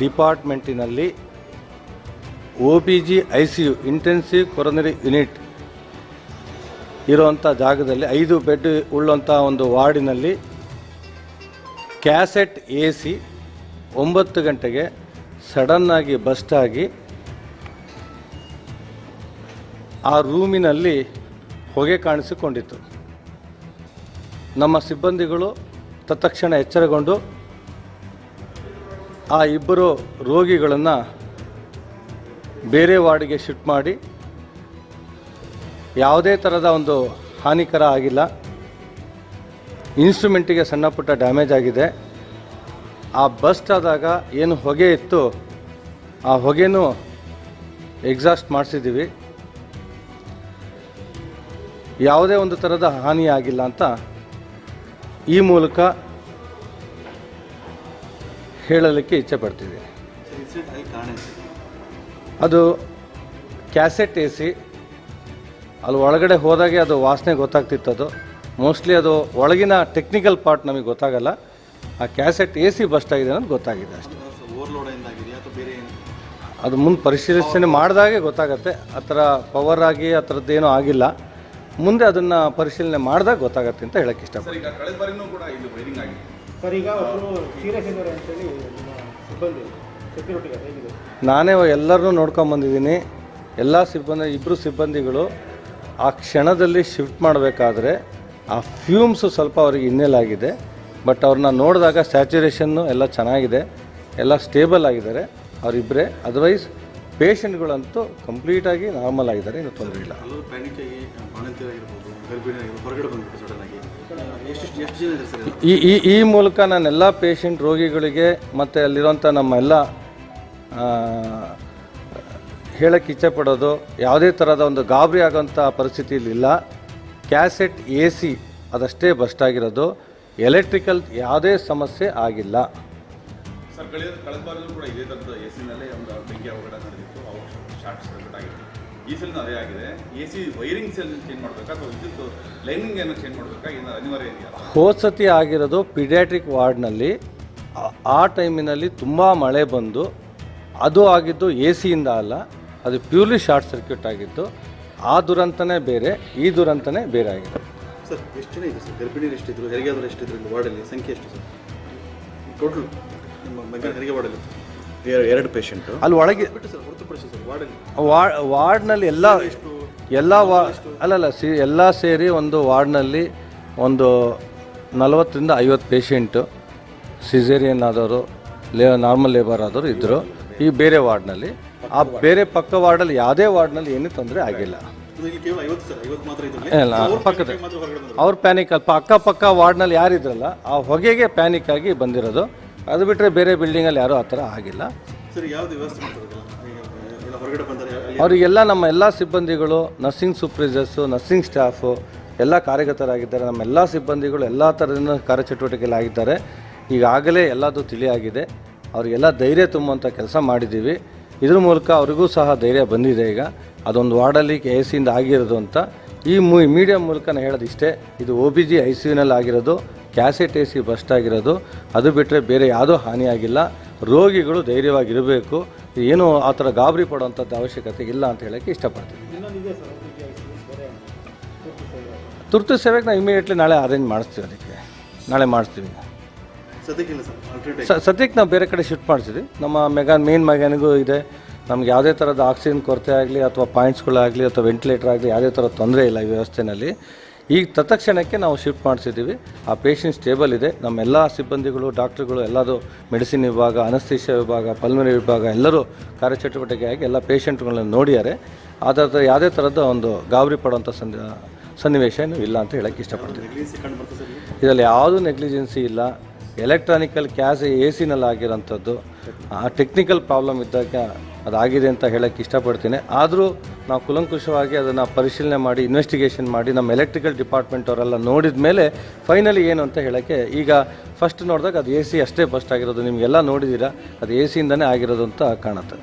ಡಿಪಾರ್ಟ್ಮೆಂಟಿನಲ್ಲಿ OBG ICU intensive coronary unit ಇರುವಂಥ ಜಾಗದಲ್ಲಿ 5 ಬೆಡ್ ಉಳ್ಳುವಂಥ ಒಂದು ವಾರ್ಡಿನಲ್ಲಿ ಕ್ಯಾಸೆಟ್ AC 9 ಗಂಟೆಗೆ ಸಡನ್ನಾಗಿ ಬಸ್ಟ್ ಆಗಿ ಆ ರೂಮಿನಲ್ಲಿ ಹೊಗೆ ಕಾಣಿಸಿಕೊಂಡಿತು. ನಮ್ಮ ಸಿಬ್ಬಂದಿಗಳು ತತ್ಕ್ಷಣ ಎಚ್ಚರಗೊಂಡು ಆ ಇಬ್ಬರು ರೋಗಿಗಳನ್ನು ಬೇರೆ ವಾರ್ಡಿಗೆ ಶಿಫ್ಟ್ ಮಾಡಿ ಯಾವುದೇ ಥರದ ಒಂದು ಹಾನಿಕರ ಆಗಿಲ್ಲ. ಇನ್ಸ್ಟ್ರೂಮೆಂಟಿಗೆ ಸಣ್ಣ ಪುಟ್ಟ ಡ್ಯಾಮೇಜ್ ಆಗಿದೆ. ಆ ಬಸ್ಟ್ ಆದಾಗ ಏನು ಹೊಗೆ ಇತ್ತು ಆ ಹೊಗೆನೂ ಎಕ್ಸಾಸ್ಟ್ ಮಾಡಿಸಿದ್ದೀವಿ. ಯಾವುದೇ ಒಂದು ಥರದ ಹಾನಿ ಆಗಿಲ್ಲ ಅಂತ ಈ ಮೂಲಕ ಹೇಳಲಿಕ್ಕೆ ಇಚ್ಛೆ ಪಡ್ತಿದ್ದೀನಿ. ಅದು ಕ್ಯಾಸೆಟ್ AC ಅಲ್ಲಿ ಒಳಗಡೆ ಹೋದಾಗೆ ಅದು ವಾಸನೆ ಗೊತ್ತಾಗ್ತಿತ್ತು. ಅದು ಮೋಸ್ಟ್ಲಿ ಅದು ಒಳಗಿನ ಟೆಕ್ನಿಕಲ್ ಪಾರ್ಟ್ ನಮಗೆ ಗೊತ್ತಾಗಲ್ಲ. ಆ ಕ್ಯಾಸೆಟ್ AC ಬಸ್ಟ್ ಆಗಿದೆ ಅನ್ನೋದು ಗೊತ್ತಾಗಿದೆ ಅಷ್ಟೇ. ಅದು ಮುಂದೆ ಪರಿಶೀಲನೆ ಮಾಡಿದಾಗೆ ಗೊತ್ತಾಗತ್ತೆ. ಆ ಥರ ಪವರ್ ಆಗಿ ಆ ಥರದ್ದೇನೂ ಆಗಿಲ್ಲ. ಮುಂದೆ ಅದನ್ನು ಪರಿಶೀಲನೆ ಮಾಡಿದಾಗ ಗೊತ್ತಾಗತ್ತೆ ಅಂತ ಹೇಳಕ್ಕೆ ಇಷ್ಟಪಡ್ತೀನಿ. ನಾನೇ ಎಲ್ಲರನ್ನೂ ನೋಡ್ಕೊಂಬಂದಿದ್ದೀನಿ. ಎಲ್ಲ ಇಬ್ಬರು ಸಿಬ್ಬಂದಿಗಳು ಆ ಕ್ಷಣದಲ್ಲಿ ಶಿಫ್ಟ್ ಮಾಡಬೇಕಾದ್ರೆ ಆ ಫ್ಯೂಮ್ಸು ಸ್ವಲ್ಪ ಅವರಿಗೆ ಹಿನ್ನೆಲಾಗಿದೆ. ಬಟ್ ಅವ್ರನ್ನ ನೋಡಿದಾಗ ಸ್ಯಾಚುರೇಷನ್ನು ಎಲ್ಲ ಚೆನ್ನಾಗಿದೆ, ಎಲ್ಲ ಸ್ಟೇಬಲ್ ಆಗಿದ್ದಾರೆ ಅವರಿಬ್ಬರೇ. ಅದರ್ವೈಸ್ ಪೇಷಂಟ್ಗಳಂತೂ ಕಂಪ್ಲೀಟಾಗಿ ನಾರ್ಮಲ್ ಆಗಿದ್ದಾರೆ, ಇನ್ನೂ ತೊಂದರೆ ಇಲ್ಲ. ಈ ಮೂಲಕ ನಾನೆಲ್ಲ ಪೇಷಂಟ್ ರೋಗಿಗಳಿಗೆ ಮತ್ತು ಅಲ್ಲಿರೋಂಥ ನಮ್ಮ ಎಲ್ಲ ಹೇಳಕ್ಕೆ ಇಚ್ಛೆ ಪಡೋದು, ಯಾವುದೇ ಥರದ ಒಂದು ಗಾಬರಿ ಆಗೋಂಥ ಪರಿಸ್ಥಿತಿಯಲ್ಲಿಲ್ಲ. ಕ್ಯಾಸೆಟ್ AC ಅದಷ್ಟೇ ಬಸ್ಟ್ ಆಗಿರೋದು, ಎಲೆಕ್ಟ್ರಿಕಲ್ ಯಾವುದೇ ಸಮಸ್ಯೆ ಆಗಿಲ್ಲ. ಸರ್, ಕಳೆದ ಬಾರಿಯೂ ಕೂಡ ಇದೇ ಥರದ AC-ನಲ್ಲೇ ಒಂದು ಬೆಂಕಿ ಅವಘಡ ನಡೆದಿತ್ತು, ಶಾರ್ಟ್ ಸರ್ಕ್ಯೂಟ್ ಆಗಿತ್ತು. ಈ ಸಲ ಅದೇ ಆಗಿದೆ. AC ವೈರಿಂಗ್ ಸೆಲ್ ಚೇಂಜ್ ಮಾಡಬೇಕಾ ಅಥವಾ ವಿದ್ಯುತ್ ಲೈನಿಂಗ್ ಏನೋ ಚೇಂಜ್ ಮಾಡಬೇಕಾ, ಏನು ಅನಿವಾರ್ಯ ಇದೆಯಾ? ಹೋದ ಸತಿ ಆಗಿರೋದು ಪೀಡಿಯಾಟ್ರಿಕ್ ವಾರ್ಡ್ನಲ್ಲಿ. ಆ ಟೈಮಿನಲ್ಲಿ ತುಂಬ ಮಳೆ ಬಂದು ಅದು ಆಗಿದ್ದು AC-ಯಿಂದ ಅಲ್ಲ, ಅದು ಪ್ಯೂರ್ಲಿ ಶಾರ್ಟ್ ಸರ್ಕ್ಯೂಟ್ ಆಗಿತ್ತು. ಆ ದುರಂತನೇ ಬೇರೆ, ಈ ದುರಂತನೇ ಬೇರೆ ಆಗಿದೆ. ಸರ್, ಎಷ್ಟು ಜನ ಇದೆ ಸರ್? ಗರ್ಭಿಣಿಯರು ಎಷ್ಟಿದ್ರು, ಹೆರಿಗೆಯಾದರು ಎಷ್ಟಿದ್ರು ಇಲ್ಲಿ ವಾರ್ಡಲ್ಲಿ? ಸಂಖ್ಯೆ ಎಷ್ಟು ಸರ್ ಟೋಟಲ್ ನಿಮ್ಮ ಹೆರಿಗೆ ವಾರ್ಡಲ್ಲಿ? 2 ಪೇಷಂಟು ಅಲ್ಲಿ ಒಳಗೆ ಸರ್ ಹೊರತುಪಡಿಸಿ ಸರ್ ವಾರ್ಡ್ನಲ್ಲಿ ಎಲ್ಲ ಎಲ್ಲ ಸೇರಿ ಒಂದು ವಾರ್ಡ್ನಲ್ಲಿ ಒಂದು 40ರಿಂದ 50 ಪೇಷಂಟು ಸಿಸೇರಿಯನ್ ಆದವರು, ನಾರ್ಮಲ್ ಲೇಬರ್ ಆದವರು ಇದ್ದರು. ಈ ಬೇರೆ ವಾರ್ಡ್ನಲ್ಲಿ, ಆ ಬೇರೆ ಪಕ್ಕ ವಾರ್ಡಲ್ಲಿ ಯಾವುದೇ ವಾರ್ಡ್ನಲ್ಲಿ ಏನೂ ತೊಂದರೆ ಆಗಿಲ್ಲ. ಪಕ್ಕದ ಅವ್ರು ಪ್ಯಾನಿಕ್ ಅಕ್ಕಪಕ್ಕ ವಾರ್ಡ್ನಲ್ಲಿ ಯಾರಿದ್ರಲ್ಲ ಆ ಹೊಗೆಗೆ ಪ್ಯಾನಿಕ್ ಆಗಿ ಬಂದಿರೋದು. ಅದು ಬಿಟ್ಟರೆ ಬೇರೆ ಬಿಲ್ಡಿಂಗಲ್ಲಿ ಯಾರೂ ಆ ಥರ ಆಗಿಲ್ಲ. ಅವರಿಗೆಲ್ಲ ನಮ್ಮ ಎಲ್ಲ ಸಿಬ್ಬಂದಿಗಳು, ನರ್ಸಿಂಗ್ ಸೂಪರ್ವೈಸರ್ಸು, ನರ್ಸಿಂಗ್ ಸ್ಟಾಫು ಎಲ್ಲ ಕಾರ್ಯಗತರಾಗಿದ್ದಾರೆ. ನಮ್ಮ ಎಲ್ಲ ಸಿಬ್ಬಂದಿಗಳು ಎಲ್ಲ ಥರದಿಂದ ಕಾರ್ಯಚಟುವಟಿಕೆಗಳಾಗಿದ್ದಾರೆ. ಈಗಾಗಲೇ ಎಲ್ಲದೂ ತಿಳಿಯಾಗಿದೆ. ಅವರಿಗೆಲ್ಲ ಧೈರ್ಯ ತುಂಬುವಂಥ ಕೆಲಸ ಮಾಡಿದ್ದೀವಿ. ಇದ್ರ ಮೂಲಕ ಅವರಿಗೂ ಸಹ ಧೈರ್ಯ ಬಂದಿದೆ. ಈಗ ಅದೊಂದು ವಾರ್ಡಲ್ಲಿ AC-ಯಿಂದ ಆಗಿರೋದು ಅಂತ ಈ ಮೀಡಿಯಾ ಮೂಲಕ ನಾನು ಹೇಳೋದು ಇಷ್ಟೇ. ಇದು OBG ICU-ನಲ್ಲಿ ಆಗಿರೋದು, ಕ್ಯಾಸೆಟ್ AC ಬಸ್ಟ್ ಆಗಿರೋದು. ಅದು ಬಿಟ್ಟರೆ ಬೇರೆ ಯಾವುದೂ ಹಾನಿಯಾಗಿಲ್ಲ. ರೋಗಿಗಳು ಧೈರ್ಯವಾಗಿರಬೇಕು, ಏನೂ ಆ ಥರ ಗಾಬರಿ ಪಡುವಂಥದ್ದು ಅವಶ್ಯಕತೆ ಇಲ್ಲ ಅಂತ ಹೇಳೋಕ್ಕೆ ಇಷ್ಟಪಡ್ತೀನಿ. ತುರ್ತು ಸೇವೆಗೆ ನಾವು ಇಮಿಡಿಯೇಟ್ಲಿ ನಾಳೆ ಅರೇಂಜ್ ಮಾಡಿಸ್ತೀವಿ. ಅದಕ್ಕೆ ನಾಳೆ ಮಾಡಿಸ್ತೀವಿ. ಸದ್ಯಕ್ಕೆ ನಾವು ಬೇರೆ ಕಡೆ ಶಿಫ್ಟ್ ಮಾಡಿಸಿದ್ವಿ. ನಮ್ಮ ಮೇನ್ ಮೆಗಾನಿಗೂ ಇದೆ. ನಮ್ಗೆ ಯಾವುದೇ ಥರದ ಆಕ್ಸಿಜನ್ ಕೊರತೆ ಆಗಲಿ ಅಥವಾ ಪಾಯಿಂಟ್ಸ್ಗಳಾಗಲಿ ಅಥವಾ ವೆಂಟಿಲೇಟರ್ ಆಗಲಿ ಯಾವುದೇ ಥರ ತೊಂದರೆ ಇಲ್ಲ ಈ ವ್ಯವಸ್ಥೆಯಲ್ಲಿ. ಈಗ ತತ್ಕ್ಷಣಕ್ಕೆ ನಾವು ಶಿಫ್ಟ್ ಮಾಡಿಸಿದ್ದೀವಿ. ಆ ಪೇಷಂಟ್ ಸ್ಟೇಬಲ್ ಇದೆ. ನಮ್ಮೆಲ್ಲ ಸಿಬ್ಬಂದಿಗಳು, ಡಾಕ್ಟ್ರುಗಳು ಎಲ್ಲದು ಮೆಡಿಸಿನ್ ವಿಭಾಗ, ಅನಸ್ತೇಷಿಯಾ ವಿಭಾಗ, ಪಲ್ಮನರಿ ವಿಭಾಗ ಎಲ್ಲರೂ ಕಾರ್ಯಚಟುವಟಿಕೆಯಾಗಿ ಎಲ್ಲ ಪೇಷಂಟ್ಗಳನ್ನ ನೋಡಿದ್ದಾರೆ. ಅದರ ಯಾವುದೇ ಥರದ ಒಂದು ಗಾಬರಿ ಪಡುವಂಥ ಸನ್ನಿವೇಶ ಇಲ್ಲ ಅಂತ ಹೇಳೋಕ್ಕೆ ಇಷ್ಟಪಡ್ತೀನಿ. ಇದರಲ್ಲಿ ಯಾವುದೂ ನೆಗ್ಲಿಜೆನ್ಸಿ ಇಲ್ಲ. ಎಲೆಕ್ಟ್ರಾನಿಕಲ್ ಕ್ಯಾಸ್ ಎ ಸಿನಲ್ಲಿ ಆಗಿರೋಂಥದ್ದು, ಆ ಟೆಕ್ನಿಕಲ್ ಪ್ರಾಬ್ಲಮ್ ಇದ್ದಾಗ ಅದಾಗಿದೆ ಅಂತ ಹೇಳೋಕ್ಕೆ ಇಷ್ಟಪಡ್ತೀನಿ. ಆದರೂ ನಾವು ಕುಲಂಕುಷವಾಗಿ ಅದನ್ನು ಪರಿಶೀಲನೆ ಮಾಡಿ ಇನ್ವೆಸ್ಟಿಗೇಷನ್ ಮಾಡಿ ನಮ್ಮ ಎಲೆಕ್ಟ್ರಿಕಲ್ ಡಿಪಾರ್ಟ್ಮೆಂಟ್ ಅವರೆಲ್ಲ ನೋಡಿದ ಮೇಲೆ ಫೈನಲಿ ಏನು ಅಂತ ಹೇಳೋಕ್ಕೆ, ಈಗ ಫಸ್ಟ್ ನೋಡಿದಾಗ ಅದು ಎ ಸಿ ಅಷ್ಟೇ ಫಸ್ಟ್ ಆಗಿರೋದು, ನಿಮಗೆಲ್ಲ ನೋಡಿದ್ದೀರಾ, ಅದು ಎ ಸಿಯಿಂದನೇ ಆಗಿರೋದು ಅಂತ ಕಾಣುತ್ತೆ.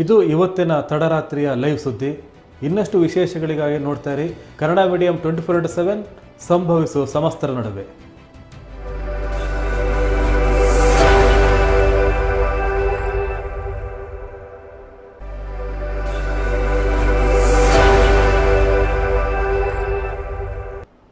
ಇದು ಇವತ್ತಿನ ತಡರಾತ್ರಿಯ ಲೈವ್ ಸುದ್ದಿ. ಇನ್ನಷ್ಟು ವಿಶೇಷಗಳಿಗಾಗಿ ನೋಡ್ತಾ ಇರಿ ಕನ್ನಡ ಮೀಡಿಯಂ 24/7 ಸಂಭವಿಸುವ ಸಮಸ್ತರ ನಡುವೆ.